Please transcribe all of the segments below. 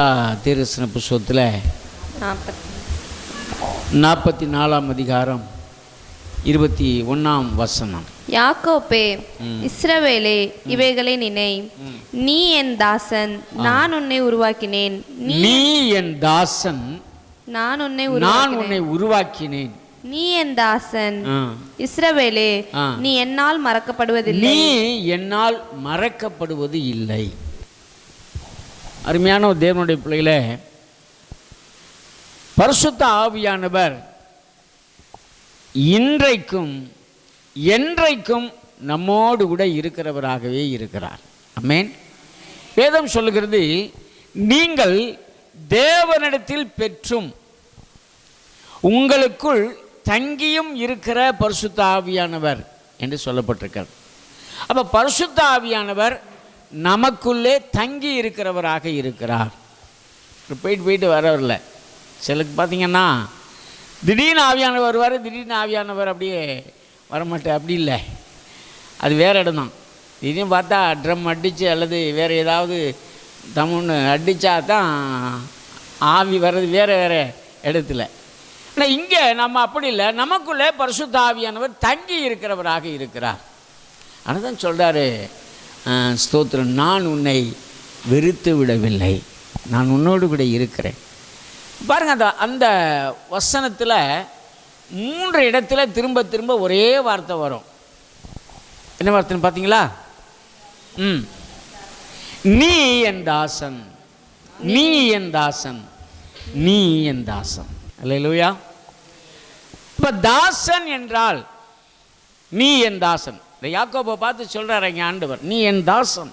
தீர்க்கதரிசன புத்தகத்தில் 44ஆம் அதிகாரம் 21ஆம் வசனம். யாக்கோபே, இஸ்ரவேலே, இவைகளை நினை. நீ என் தாசன், நான் உன்னை உருவாக்கினேன். நீ என் தாசன், நான் உன்னை உருவாக்கினேன். நீ என் தாசன் இஸ்ரவேலே, நீ என்னால் மறக்கப்படுவதில்லை. நீ என்னால் மறக்கப்படுவது இல்லை. அருமையான ஒரு தேவனுடைய பிள்ளைகளே, பரிசுத்த ஆவியானவர் இன்றைக்கும் என்றைக்கும் நம்மோடு கூட இருக்கிறவராகவே இருக்கிறார். ஆமென். வேதம் சொல்லுகிறது, நீங்கள் தேவனிடத்தில் பெற்றும் உங்களுக்குள் தங்கியும் இருக்கிற பரிசுத்த ஆவியானவர் என்று சொல்லப்பட்டிருக்கிறது. அப்போ பரிசுத்த ஆவியானவர் நமக்குள்ளே தங்கி இருக்கிறவராக இருக்கிறார். போயிட்டு வரவில்லை. சிலருக்கு பார்த்தீங்கன்னா திடீர்னு ஆவியானவர் வருவார், திடீர்னு ஆவியானவர் அப்படியே வரமாட்டேன். அப்படி இல்லை, அது வேறு இடம் தான். திடீர்னு பார்த்தா ட்ரம் அடித்து அல்லது வேறு ஏதாவது தமுன்னு அடித்தா தான் ஆவி வர்றது வேறு இடத்துல. ஆனால் இங்கே நம்ம அப்படி இல்லை, நமக்குள்ளே பரிசுத்த ஆவியானவர் தங்கி இருக்கிறவராக இருக்கிறார். ஆனால் தான் சொல்கிறாரு, ஸ்தோத்திரம், நான் உன்னை வெறுத்து விடவில்லை, நான் உன்னோடு கூட இருக்கிறேன். பாருங்கள், அந்த வசனத்தில் 3 இடத்துல திரும்ப திரும்ப ஒரே வார்த்தை வரும். என்ன வார்த்தைன்னு பார்த்தீங்களா? நீ என் தாசன், நீ என் தாசன், நீ என் தாசன். அல்லேலூயா. இப்போ தாசன் என்றால் நீ என் தாசன். இந்த யாக்கோபை பார்த்து சொல்கிறார் இங்கே ஆண்டவர், நீ என் தாசன்.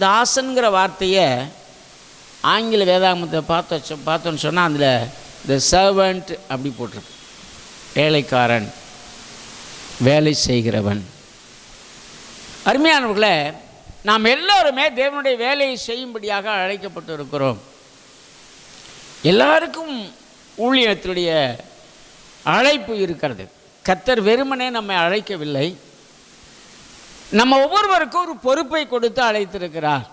தாசன்கிற வார்த்தையை ஆங்கில வேதாகமத்தை பார்த்தோன்னு சொன்னால் அதில் த சர்வன்ட் அப்படி போட்டிருக்கு. வேலைக்காரன், வேலை செய்கிறவன். அருமையானவர்களே, நாம் எல்லோருமே தேவனுடைய வேலையை செய்யும்படியாக அழைக்கப்பட்டு இருக்கிறோம். எல்லாருக்கும் ஊழியத்தினுடைய அழைப்பு இருக்கிறது. கர்த்தர் வெறுமனே நம்மை அழைக்கவில்லை, நம்ம ஒவ்வொருவருக்கும் ஒரு பொறுப்பை கொடுத்து அழைத்திருக்கிறார்.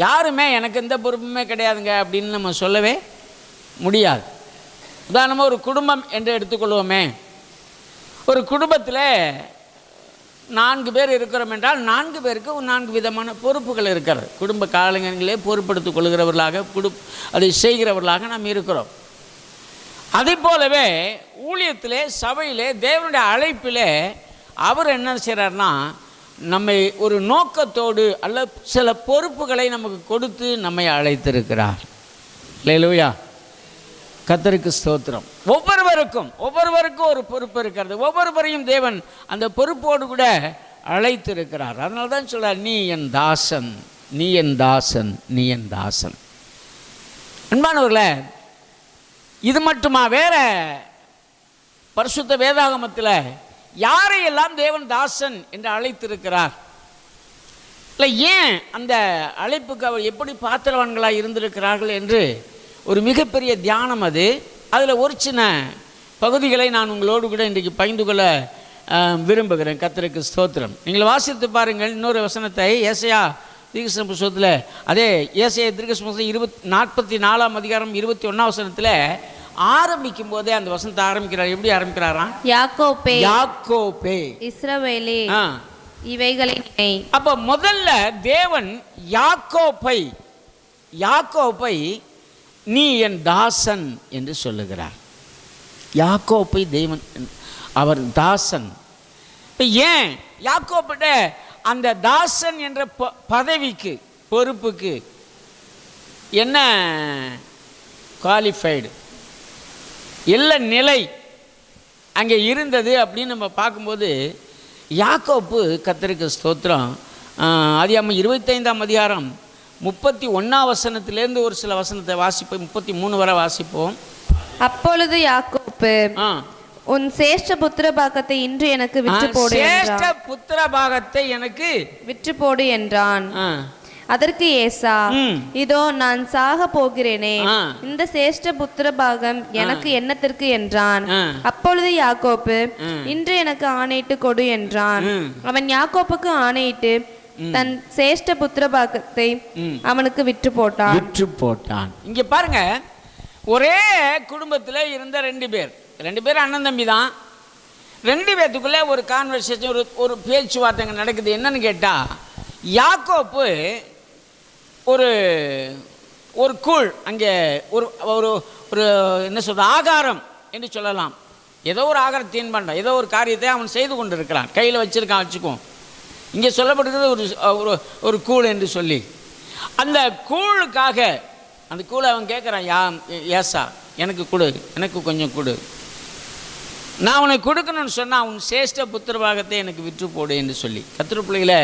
யாருமே எனக்கு எந்த பொறுப்புமே கிடையாதுங்க அப்படின்னு நம்ம சொல்லவே முடியாது. உதாரணமாக ஒரு குடும்பம் என்று எடுத்துக்கொள்வோமே. ஒரு குடும்பத்தில் 4 பேர் இருக்கிறோம் என்றால் 4 பேருக்கு 4 விதமான பொறுப்புகள் இருக்கிறது. குடும்ப காலங்களிலே பொறுப்படுத்திக் கொள்கிறவர்களாக அதை செய்கிறவர்களாக நாம் இருக்கிறோம். அதே போலவே ஊழியத்திலே, சபையிலே, தேவனுடைய அழைப்பிலே அவர் என்ன செய்கிறார்னா, நம்மை ஒரு நோக்கத்தோடு அல்ல சில பொறுப்புகளை நமக்கு கொடுத்து நம்மை அழைத்திருக்கிறார். அல்லேலூயா. கர்த்தருக்கு ஸ்தோத்திரம். ஒவ்வொருவருக்கும் ஒரு பொறுப்பு இருக்கிறது. ஒவ்வொருவரையும் தேவன் அந்த பொறுப்போடு கூட அழைத்திருக்கிறார். அதனால தான் சொல்கிறார், நீ என் தாசன், நீ என் தாசன், நீ என் தாசன். அன்பானவர்களே, இது மட்டுமா? வேற பரிசுத்த வேதாகமத்தில் யாரையெல்லாம் தேவன் தாசன் என்று அழைத்திருக்கிறார்? இல்லை, ஏன் அந்த அழைப்புக்கு அவர் எப்படி பாத்திரவான்களாக இருந்திருக்கிறார்கள் என்று ஒரு மிகப்பெரிய தியானம் அது. அதில் ஒரு சின்ன பகுதிகளை நான் உங்களோடு கூட இன்றைக்கு பகிர்ந்து கொள்ள விரும்புகிறேன். கர்த்தருக்கு ஸ்தோத்திரம். நீங்கள் வாசித்து பாருங்கள் இன்னொரு வசனத்தை. ஏசாயா தீர்க்கதரிசன புத்தகத்தில், அதே ஏசாயா தீர்க்கதரிசன புத்தகம் 44ஆம் அதிகாரம் 21ஆம் வசனத்தில் ஆரம்பிக்கும் போதே அந்த வசனத்தை ஆரம்பிக்கிறார். எப்படி ஆரம்பிக்கிறாராம்? யாக்கோபே, யாக்கோபே, இஸ்ரவேலே, இவைகளை நினை. அப்ப முதல்ல தேவன் யாக்கோபை நீ என் தாசன் என்று சொல்லுகிறார். யாக்கோபை தேவன் அவர் தாசன். ஏன் யாக்கோபிட்ட அந்த தாசன் என்ற பதவிக்கு, பொறுப்புக்கு என்ன குவாலிஃபைடு எல்லா நிலை அங்கே இருந்தது அப்படின்னு நம்ம பார்க்கும்போது, யாக்கோப்பு, கர்த்தருக்கு ஸ்தோத்திரம், ஆதியாகமம் 25ஆம் அதிகாரம் 31ஆம் வசனத்திலேருந்து ஒரு சில வசனத்தை வாசிப்போம். 33 வரை வாசிப்போம். அப்பொழுது யாக்கோப்பு, உன் சேஷ்ட புத்திர பாகத்தை இன்று எனக்கு விற்று போடு என்றான். சேஷ்ட புத்திர பாகத்தை எனக்கு விற்று போடு என்றான். அதற்கு ஏசா, இதோ நான் சாக போகிறேனே, இந்த சேஷ்ட புத்திர பாகம் எனக்கு என்னத்திற்கு என்றான். அப்பொழுது யாக்கோப்பு, இன்று எனக்கு ஆணையிட்டு கொடு என்றான். அவன் யாக்கோப்புக்கு ஆணையிட்டு தன் சேஷ்ட புத்திர பாகத்தை அவனுக்கு விற்று போட்டான். இங்க பாருங்க, ஒரே குடும்பத்தில் இருந்த ரெண்டு பேர் அண்ணன் தம்பி தான். ரெண்டு பேர்த்துக்குள்ளே ஒரு கான்வர்சேஷன், ஒரு பேச்சுவார்த்தைங்க நடக்குது. என்னன்னு கேட்டால், யாக்கோப்பு ஒரு கூழ், அங்கே ஒரு ஒரு ஒரு என்ன சொல்ற ஆகாரம் என்று சொல்லலாம், ஏதோ ஒரு ஆகாரம் தீன்பண்டம், ஏதோ ஒரு காரியத்தை அவன் செய்து கொண்டு இருக்கிறான், கையில் வச்சிருக்கான் வச்சுக்குவோம். இங்கே சொல்லப்படுகிறது ஒரு ஒரு கூழ் என்று சொல்லி, அந்த கூழுக்காக அந்த கூழை அவன் கேட்குறான், ஏசா எனக்கு கொடு, எனக்கு கொஞ்சம் கொடு, நான் உனக்கு கொடுக்கணும்னு சொன்னால் உன் சேஷ்ட புத்திரபாகத்தை எனக்கு விற்று போடு என்று சொல்லி. கர்த்தர் பிள்ளைகளை,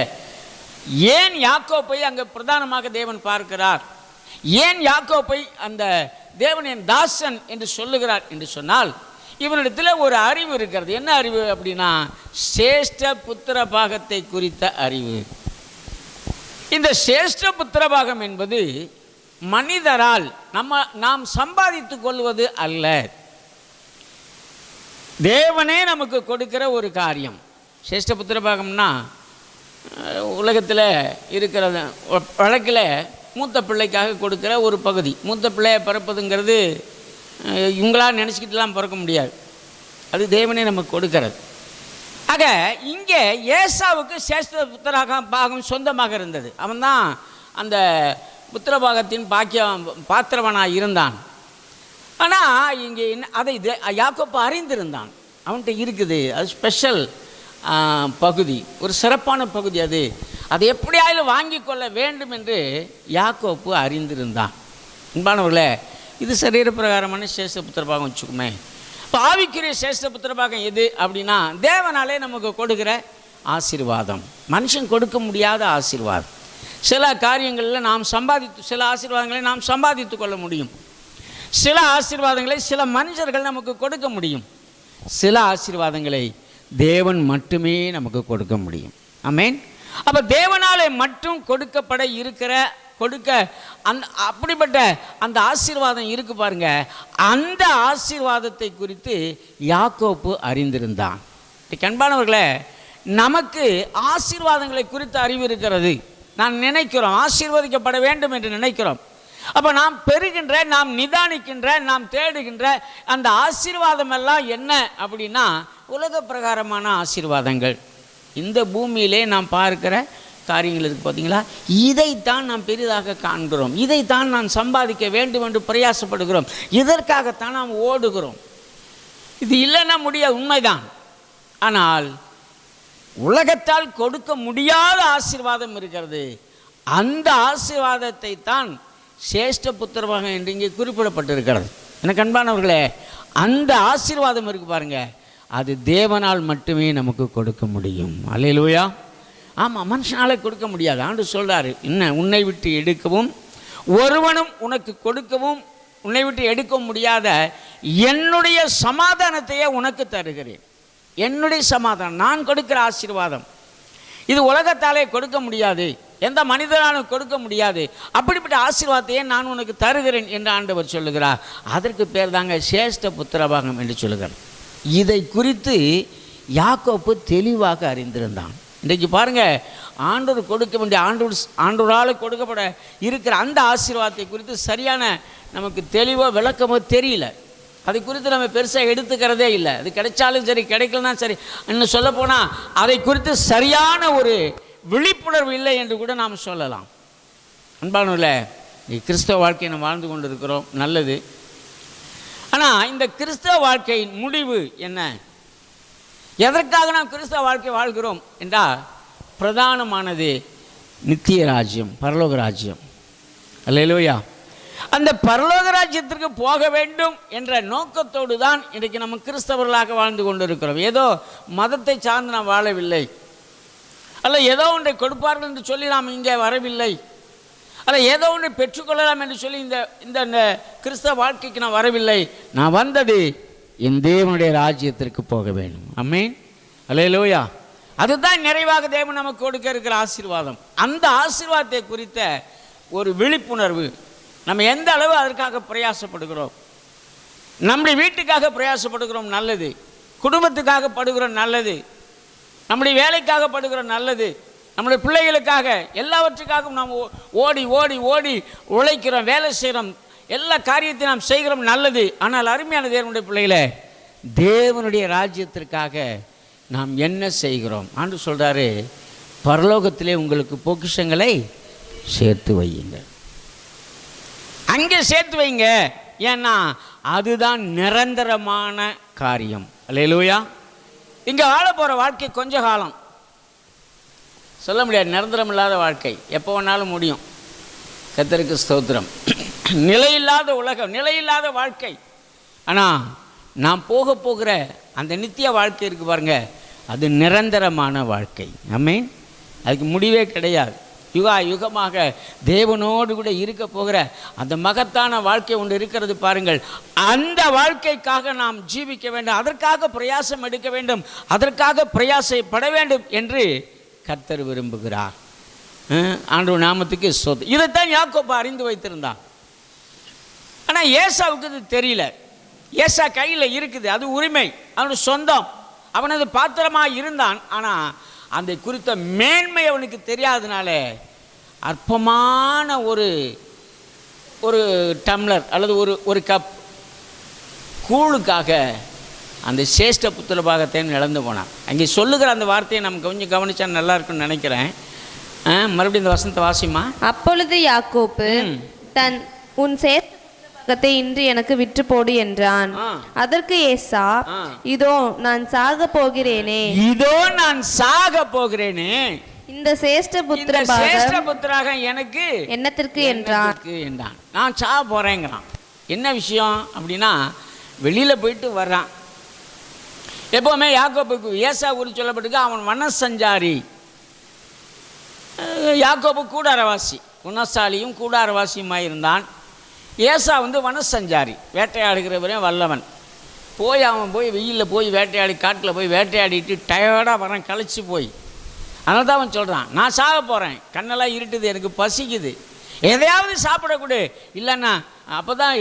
ஏன் யாக்கோப்பை அங்கே பிரதானமாக தேவன் பார்க்கிறார், ஏன் யாக்கோப்பை அந்த தேவன் என் தாசன் என்று சொல்லுகிறார் என்று சொன்னால், இவனிடத்தில் ஒரு அறிவு இருக்கிறது. என்ன அறிவு அப்படின்னா, சேஷ்ட புத்திர பாகத்தை குறித்த அறிவு. இந்த சேஷ்ட புத்திர பாகம் என்பது மனிதரால் நாம் சம்பாதித்துக் கொள்வது அல்ல, தேவனே நமக்கு கொடுக்கிற ஒரு காரியம். சேஷ்ட புத்திர பாகம்னா உலகத்தில் இருக்கிற வழக்கில் மூத்த பிள்ளைக்காக கொடுக்குற ஒரு பகுதி. மூத்த பிள்ளையை பிறப்பதுங்கிறது இவங்களா நினச்சிக்கிட்டுலாம் பிறக்க முடியாது, அது தேவனே நமக்கு கொடுக்கிறது. ஆக இங்கே ஏசாவுக்கு சேஷ்ட புத்திர பாகம் சொந்தமாக இருந்தது. அவன் தான் அந்த புத்திரபாகத்தின் பாத்திரவனாக இருந்தான். ஆனால் இங்கே அதை யாக்கோப்பு அறிந்திருந்தான், அவன்கிட்ட இருக்குது, அது ஸ்பெஷல் பகுதி, ஒரு சிறப்பான பகுதி, அது எப்படியாவது வாங்கி கொள்ள வேண்டும் என்று யாக்கோப்பு அறிந்திருந்தான். அன்பானவர்களே, இது சரீர பிரகாரமான சேஷ்ட புத்திரபாகம் வச்சுக்குமே. இப்போ ஆவிக்குரிய சேஷ்ட புத்திரபாகம் எது அப்படின்னா, தேவனாலே நமக்கு கொடுக்கிற ஆசீர்வாதம், மனுஷன் கொடுக்க முடியாத ஆசீர்வாதம். சில காரியங்களில் நாம் சில ஆசீர்வாதங்களை நாம் சம்பாதித்து கொள்ள முடியும், சில ஆசீர்வாதங்களை சில மனுஷர்கள் நமக்கு கொடுக்க முடியும், சில ஆசீர்வாதங்களை தேவன் மட்டுமே நமக்கு கொடுக்க முடியும். ஆமென். அப்போ தேவனாலே மட்டும் அப்படிப்பட்ட அந்த ஆசீர்வாதம் இருக்கு பாருங்க. அந்த ஆசீர்வாதத்தை குறித்து யாக்கோப்பு அறிந்திருந்தான். அன்பானவர்களே, நமக்கு ஆசீர்வாதங்களை குறித்து அறிவு இருக்கிறது. நான் நினைக்கிறோம் ஆசீர்வதிக்கப்பட வேண்டும் என்று நினைக்கிறோம். அப்போ நாம் பெறுகின்ற, நாம் நிதானிக்கின்ற, நாம் தேடுகின்ற அந்த ஆசீர்வாதம் எல்லாம் என்ன அப்படின்னா, உலக பிரகாரமான ஆசீர்வாதங்கள். இந்த பூமியிலே நாம் பார்க்கிற காரியங்கள் இருக்குது பார்த்தீங்களா, இதைத்தான் நாம் பெரிதாக காண்கிறோம், இதைத்தான் நான் சம்பாதிக்க வேண்டும் என்று பிரயாசப்படுகிறோம், இதற்காகத்தான் நாம் ஓடுகிறோம். இது இல்லைன்னா முடியாது, உண்மைதான். ஆனால் உலகத்தால் கொடுக்க முடியாத ஆசீர்வாதம் இருக்கிறது. அந்த ஆசீர்வாதத்தை தான் சேஷ்ட புத்திரபாகம் என்று இங்கே குறிப்பிடப்பட்டிருக்கிறது. எனக்கு அன்பானவர்களே, அந்த ஆசீர்வாதம் இருக்கு பாருங்க, அது தேவனால் மட்டுமே நமக்கு கொடுக்க முடியும். அல்லேலூயா. ஆமாம், மனுஷனாலே கொடுக்க முடியாது. ஆண்டு சொல்கிறாரு, என்ன, உன்னை விட்டு எடுக்கவும் ஒருவனும் உனக்கு கொடுக்கவும் உன்னை விட்டு எடுக்க முடியாத என்னுடைய சமாதானத்தையே உனக்கு தருகிறேன். என்னுடைய சமாதானம், நான் கொடுக்கிற ஆசீர்வாதம், இது உலகத்தாலே கொடுக்க முடியாது, எந்த மனிதனாலும் கொடுக்க முடியாது. அப்படிப்பட்ட ஆசீர்வாதத்தையே நான் உனக்கு தருகிறேன் என்று ஆண்டவர் சொல்லுகிறார். அதற்கு பேர் தாங்க சேஷ்ட புத்திரபாகம் என்று சொல்லுகிறார். இதை குறித்து யாக்கோப்பு தெளிவாக அறிந்திருந்தான். இன்றைக்கு பாருங்கள், ஆண்டவர் கொடுக்க வேண்டிய ஆண்டவரால் கொடுக்கப்பட இருக்கிற அந்த ஆசீர்வாதத்தை குறித்து சரியான நமக்கு தெளிவோ விளக்கமோ தெரியல. அதை குறித்து நம்ம பெருசாக எடுத்துக்கிறதே இல்லை. அது கிடைச்சாலும் சரி, கிடைக்கலனா சரி, இன்னும் சொல்லப்போனால் அதை குறித்து சரியான ஒரு விழிப்புணர்வு இல்லை என்று கூட நாம் சொல்லலாம். அன்பானவர்களே, கிறிஸ்தவ வாழ்க்கையை நாம் வாழ்ந்து கொண்டு இருக்கிறோம், நல்லது. ஆனால் இந்த கிறிஸ்தவ வாழ்க்கையின் முடிவு என்ன? எதற்காக நாம் கிறிஸ்தவ வாழ்க்கை வாழ்கிறோம் என்றால், பிரதானமானது நித்திய ராஜ்யம், பரலோக ராஜ்யம். அல்லேலூயா. அந்த பரலோக ராஜ்யத்திற்கு போக வேண்டும் என்ற நோக்கத்தோடு தான் இன்றைக்கு நம்ம கிறிஸ்தவர்களாக வாழ்ந்து கொண்டு இருக்கிறோம். ஏதோ மதத்தை சார்ந்து நாம் வாழவில்லை, அல்ல ஏதோ ஒன்றை கொடுப்பார்கள் என்று சொல்லி நாம் இங்கே வரவில்லை, அல்ல ஏதோ ஒன்றை பெற்றுக்கொள்ளலாம் என்று சொல்லி இந்த கிறிஸ்தவ வாழ்க்கைக்கு நான் வரவில்லை. நான் வந்தது என் தேவனுடைய ராஜ்யத்திற்கு போக வேண்டும். ஆமென். அல்லேலூயா. அதுதான் நிறைவாக தேவன் நமக்கு கொடுக்க இருக்கிற ஆசீர்வாதம். அந்த ஆசீர்வாதத்தை குறித்த ஒரு விழிப்புணர்வு, நம்ம எந்த அளவு அதற்காக பிரயாசப்படுகிறோம், நம்முடைய வீட்டுக்காக பிரயாசப்படுகிறோம், நல்லது. குடும்பத்துக்காக படுகிறோம், நல்லது. நம்முடைய வேலைக்காக படுகிறோம், நல்லது. நம்முடைய பிள்ளைகளுக்காக எல்லாவற்றுக்காகவும் நாம் ஓடி ஓடி ஓடி உழைக்கிறோம், வேலை செய்கிறோம், எல்லா காரியத்தையும் நாம் செய்கிறோம், நல்லது. ஆனால் அருமையான தேவனுடைய பிள்ளைகளே, தேவனுடைய ராஜ்யத்திற்காக நாம் என்ன செய்கிறோம்? ஆண்டவர் சொல்கிறாரு, பரலோகத்திலே உங்களுக்கு பொக்கிஷங்களை சேர்த்து வையுங்க, அங்கே சேர்த்து வைங்க. ஏன்னா அதுதான் நிரந்தரமான காரியம். அல்லேலூயா. இங்கே வாழ போகிற வாழ்க்கை கொஞ்ச காலம், சொல்ல முடியாது, நிரந்தரம் இல்லாத வாழ்க்கை, எப்போ வேணாலும் முடியும். கர்த்தருக்கு ஸ்தோத்திரம். நிலையில்லாத உலகம், நிலையில்லாத வாழ்க்கை. ஆனால் நாம் போகிற அந்த நித்திய வாழ்க்கை இருக்குது பாருங்க, அது நிரந்தரமான வாழ்க்கை. ஆமென். அதுக்கு முடிவே கிடையாது. யுகா யுகமாக தேவனோடு கூட இருக்க போகிற அந்த மகத்தான வாழ்க்கை ஒன்று இருக்கிறது பாருங்கள். அந்த வாழ்க்கைக்காக நாம் ஜீவிக்க வேண்டும், அதற்காக பிரயாசம் எடுக்க வேண்டும், அதற்காக பிரயாசப்பட வேண்டும் என்று கர்த்தர் விரும்புகிறார். ஆண்டவர் நாமத்துக்கு சொத்து. இதைத்தான் யாக்கோபு அறிந்து வைத்திருந்தான். ஆனால் ஏசாவுக்கு இது தெரியல. ஏசா கையில் இருக்குது, அது உரிமை, அவனுடைய சொந்தம், அவனது பாத்திரமாக இருந்தான். ஆனால் அந்த குறித்த மேன்மை அவனுக்கு தெரியாதனால அற்பமான ஒரு ஒரு டம்ளர் அல்லது ஒரு கப் கூழுக்காக அந்த சேஷ்ட புத்திர பாகத்தையும் இழந்து போனான். அங்கே சொல்லுகிற அந்த வார்த்தையை நம்ம கொஞ்சம் கவனிச்சா நல்லா இருக்குன்னு நினைக்கிறேன். மறுபடியும் இந்த வசனத்தை வாசிமா. அப்பொழுது யாக்கோப்பு உன் சேஷ்ட புத்திர இன்று எனக்கு விற்று போடு என்றான். அதற்கு ஏசா, இதோ நான் சாக போகிறேனே, இதோ நான் சாக போகிறேனே, இந்த சேஷ்ட புத்திராக எனக்கு என்னத்திற்கு என்றான். நான் சாக போறேங்கிறான். என்ன விஷயம் அப்படின்னா, வெளியில போயிட்டு வர்றான். எப்பவுமே யாக்கோபுக்கு ஏசா குறித்து சொல்லப்பட்டிருக்கு, அவன் வனசஞ்சாரி. யாக்கோபு கூடாரவாசி, குணசாலியும் கூடாரவாசியுமாய் இருந்தான். ஏசா வனசஞ்சாரி, வேட்டையாடுகிறவரே வல்லவன். அவன் வெயிலில் போய் வேட்டையாடி, காட்டில் போய் வேட்டையாடிட்டு டயர்டாக வரான், கழிச்சு போய். அதனால தான் அவன் சொல்கிறான், நான் சாக போகிறேன், கண்ணெல்லாம் இருட்டுது, எனக்கு பசிக்குது, எதையாவது சாப்பிடக்கூடு இல்லைன்னா. அப்போ தான்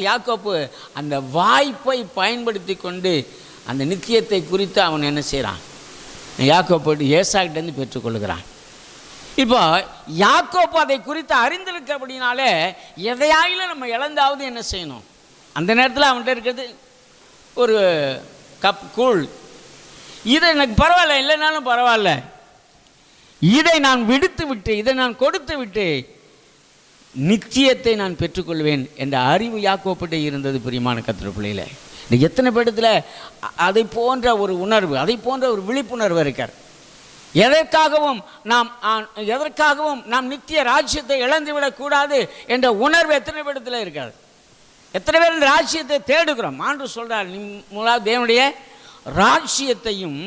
யாக்கோப்பு அந்த வாய்ப்பை பயன்படுத்தி கொண்டு அந்த நித்தியத்தை குறித்து அவன் என்ன செய்கிறான், யாக்கோப்பு ஏசாக்கிட்டேருந்து பெற்றுக்கொள்கிறான். இப்போ யாக்கோப்பு அதை குறித்து அறிந்திருக்கிறபடினாலே எதையாயிலும் நம்ம இழந்தாவது என்ன செய்யணும். அந்த நேரத்தில் அவன்கிட்ட இருக்கிறது ஒரு கப் கூழ். இதை எனக்கு பரவாயில்ல, இல்லைனாலும் பரவாயில்ல, இதை நான் விடுத்து விட்டு, இதை நான் கொடுத்து விட்டு நிச்சயத்தை நான் பெற்றுக்கொள்வேன் என்ற அறிவு யாக்கோப்பிட்ட இருந்தது. பிரியமான கர்த்தருடைய பிள்ளைகளே, இந்த எத்தனை பேடத்தில் அதை போன்ற ஒரு உணர்வு, அதை போன்ற ஒரு விழிப்புணர்வு இருக்கார். எதற்காகவும் நாம் நித்திய ராஜ்யத்தை இழந்துவிடக்கூடாது என்ற உணர்வு எத்தனை பேடத்தில் இருக்காது. எத்தனை பேர் இந்த ராஜ்யத்தை தேடுகிறோம். ஆண்டவர் சொல்றார், முதலாவது தேவனுடைய ராஜ்யத்தையும்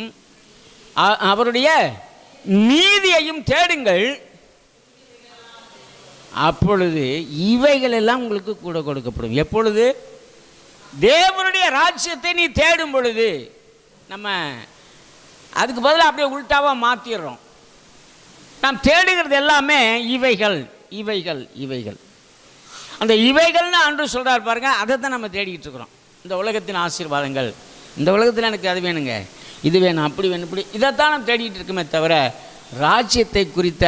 அவருடைய நீதியையும் தேடுங்கள், அப்பொழுது இவைகள் எல்லாம் உங்களுக்கு கூட கொடுக்கப்படும். எப்பொழுது? தேவனுடைய ராஜ்யத்தை நீ தேடும் பொழுது. நம்ம அதுக்கு பதிலாக அப்படியே உள்டாவாக மாற்றிடுறோம். நாம் தேடுகிறது எல்லாமே இவைகள் இவைகள் இவைகள். அந்த இவைகள்னு ஆண்டவர் சொல்கிறார் பாருங்க, அதை தான் நம்ம தேடிக்கிட்டு இருக்கிறோம். இந்த உலகத்தின் ஆசீர்வாதங்கள், இந்த உலகத்தில் எனக்கு அது வேணுங்க, இது வேணும், அப்படி வேணும், இப்படி, இதைத்தான் நம்ம தேடிக்கிட்டு இருக்குமே தவிர ராஜ்யத்தை குறித்த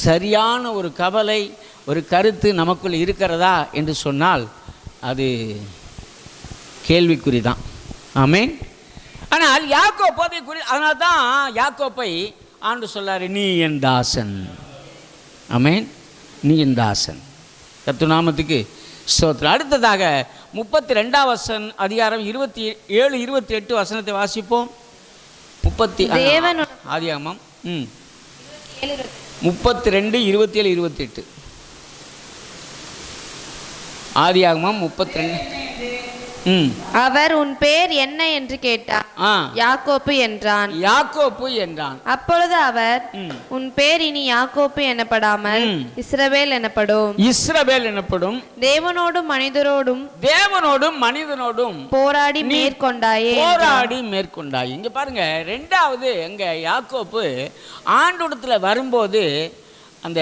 சரியான ஒரு கவலை, ஒரு கருத்து நமக்குள் இருக்கிறதா என்று சொன்னால் அது கேள்விக்குறி தான். ஆமென். ஆனால் யாக்கோப்பு அதை அதனால தான் யாக்கோப்பை ஆண்டவர் சொல்லாரு, நீ என் தாசன். ஆமென், நீ என் தாசன். கர்த்தர் நாமத்துக்கு ஸ்தோத்திரம். அடுத்ததாக 32 அதிகாரம் 27, 28 வசனத்தை வாசிப்போம். 30 ஆதியாகமம் 32, 27, 28. ஆதியாகமம் 32. அவர் உன் பேர் என்ன என்று கேட்டார். யாக்கோப்பு என்றான். யாக்கோப்பு என்றான். அப்பொழுது அவர், உன் பேர் இனி யாக்கோப்பு எனப்படாமல் இஸ்ரவேல் எனப்படும். இஸ்ரவேல் எனப்படும். தேவனோடும் மனிதனோடும் போராடி மேற்கொண்டாயே. போராடி மேற்கொண்டாய். இங்க பாருங்க, ரெண்டாவது எங்க யாக்கோப்பு ஆண்டவரிடத்துல வரும்போது அந்த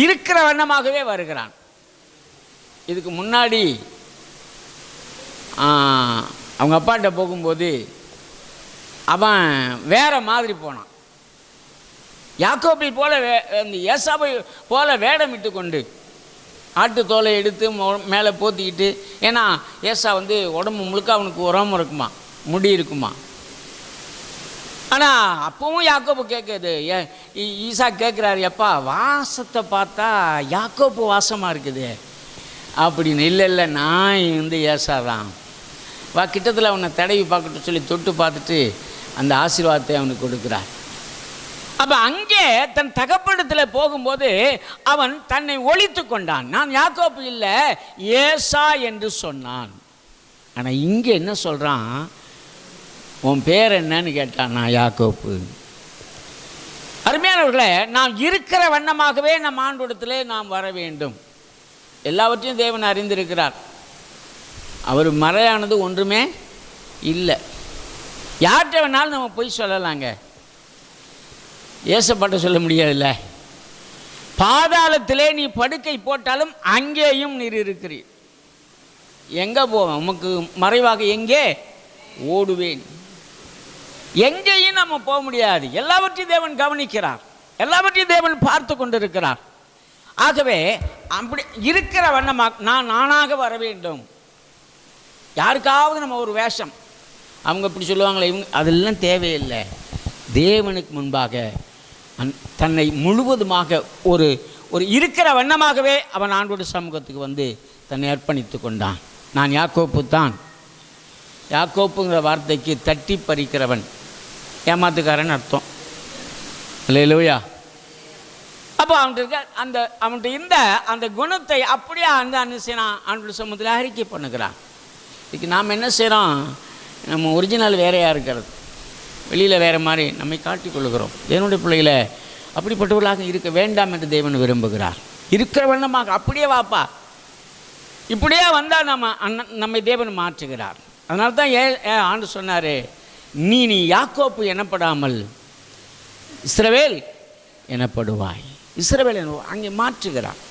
இருக்கிற வண்ணமாகவே வருகிறான். இதுக்கு முன்னாடி அவங்க அப்பாட்ட போகும்போது அவன் வேற மாதிரி போனான். யாக்கோப்பை போல இந்த ஏசாவை போல வேடமிட்டு கொண்டு ஆட்டு தோலை எடுத்து மேலே போத்திக்கிட்டு, ஏன்னா ஏசா வந்து உடம்பு முழுக்க அவனுக்கு உரமும் இருக்குமா, முடி இருக்குமா. ஆனால் அப்பவும் யாக்கோப்பு கேட்குது, ஈசா கேட்குறாரு, எப்பா வாசத்தை பார்த்தா யாக்கோப்பு வாசமாக இருக்குது அப்படின்னு. இல்லை நான் வந்து ஏசா தான், வா கிட்டத்தில் அவனை தடவி பார்க்கட்டு சொல்லி தொட்டு பார்த்துட்டு அந்த ஆசீர்வாதத்தை அவனுக்கு கொடுக்குறார். அப்போ அங்கே தன் தகப்பனிடத்தில் போகும்போது அவன் தன்னை ஒழித்து கொண்டான். நான் யாக்கோப்பு இல்லை ஏசா என்று சொன்னான். ஆனால் இங்கே என்ன சொல்கிறான், உன் பேர் என்னன்னு கேட்டான். நான் யாக்கோப்பு. அருமையானவர்களே, நாம் இருக்கிற வண்ணமாகவே நம் ஆண்டவரிடத்திலே நாம் வர வேண்டும். எல்லாவற்றையும் தேவன் அறிந்திருக்கிறார். அவர் மறையானது ஒன்றுமே இல்லை. யார்கிட்ட வேணாலும் நம்ம போய் சொல்லலாங்க, ஏசப்பாட்ட சொல்ல முடியாதுல்ல. பாதாளத்திலே நீ படுக்கை போட்டாலும் அங்கேயும் நீர் இருக்கிறீர். எங்கே போவேன், உமக்கு மறைவாக எங்கே ஓடுவேன். எங்கேயும் நம்ம போக முடியாது. எல்லாவற்றையும் தேவன் கவனிக்கிறார், எல்லாவற்றையும் தேவன் பார்த்து கொண்டிருக்கிறார். ஆகவே அப்படி இருக்கிற வண்ணமாக நானாக வர வேண்டும். யாருக்காவது நம்ம ஒரு வேஷம், அவங்க இப்படி சொல்லுவாங்களே இவங்க, அதெல்லாம் தேவையில்லை. தேவனுக்கு முன்பாக தன்னை முழுவதுமாக ஒரு ஒரு இருக்கிற வண்ணமாகவே அவன் ஆண்டோட சமூகத்துக்கு வந்து தன்னை அர்ப்பணித்து கொண்டான். நான் யாக்கோப்பு தான். யாக்கோப்புங்கிற வார்த்தைக்கு தட்டி பறிக்கிறவன், ஏமாத்துக்காரன் அர்த்தம். இல்லையா? அப்போ அவன்கிட்ட இருக்க அவன்கிட்ட இருந்த அந்த குணத்தை அப்படியே அந்த அனுசனான் ஆண்டோட சமூகத்தில் அறிக்கை பண்ணுகிறான். இதுக்கு நாம் என்ன செய்கிறோம், நம்ம ஒரிஜினல் வேறையாக இருக்கிறது, வெளியில் வேறு மாதிரி நம்மை காட்டிக்கொள்கிறோம். தேவனுடைய பிள்ளைகளை அப்படிப்பட்டவர்களாக இருக்க வேண்டாம் என்று தேவன் விரும்புகிறார். இருக்கிற வண்ணமாக அப்படியே வாப்பா, இப்படியே வந்தால் நம்மை தேவன் மாற்றுகிறார். அதனால தான் ஆண்டு சொன்னார், நீ யாக்கோப்பு எனப்படாமல் இஸ்ரவேல் எனப்படுவாய். இஸ்ரவேல் அங்கே மாற்றுகிறார்.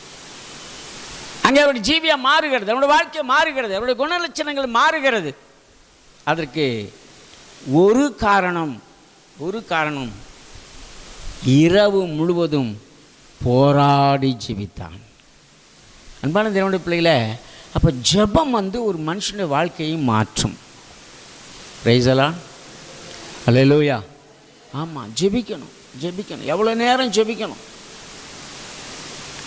அங்கே அவருடைய ஜீவியம் மாறுகிறது, அவருடைய வாழ்க்கை மாறுகிறது, அவருடைய குணலட்சணங்கள் மாறுகிறது. அதற்கு ஒரு காரணம் இரவு முழுவதும் போராடி ஜெபித்தான். அன்பான தேவனுடைய பிள்ளைகளை, அப்போ ஜெபம் வந்து ஒரு மனுஷனுடைய வாழ்க்கையை மாற்றும். பிரைஸ் எல்லாம் அல்லேலூயா. ஆமாம், ஜெபிக்கணும். எவ்வளோ நேரம் ஜெபிக்கணும்?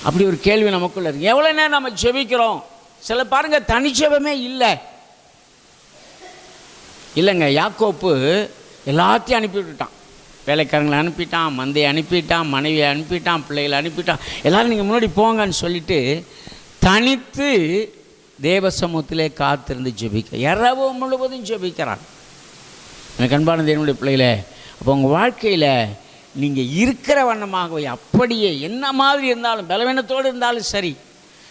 அப்படி ஒரு கேள்வி நமக்குள்ள இருக்கு. எவ்வளோ நேரம் நம்ம ஜெபிக்கிறோம்? சில பாருங்க, தனிச்செபமே இல்லைங்க. யாக்கோப்பு எல்லாத்தையும் அனுப்பி விட்டுட்டான். வேலைக்காரங்களை அனுப்பிட்டான், மந்தையை அனுப்பிட்டான், மனைவியை அனுப்பிட்டான், பிள்ளைகளை அனுப்பிட்டான். எல்லோரும் நீங்கள் முன்னாடி போங்கன்னு சொல்லிட்டு தனித்து தேவ சமூகத்திலே காத்திருந்து ஜெபிக்க இரவு முழுவதும் ஜெபிக்கிறான். எனக்கு அன்பான தேவனுடைய பிள்ளைகளே, அப்போ உங்கள் வாழ்க்கையில் நீங்கள் இருக்கிற வண்ணமாகவே அப்படியே என்ன மாதிரி இருந்தாலும், பலவீனத்தோடு இருந்தாலும் சரி,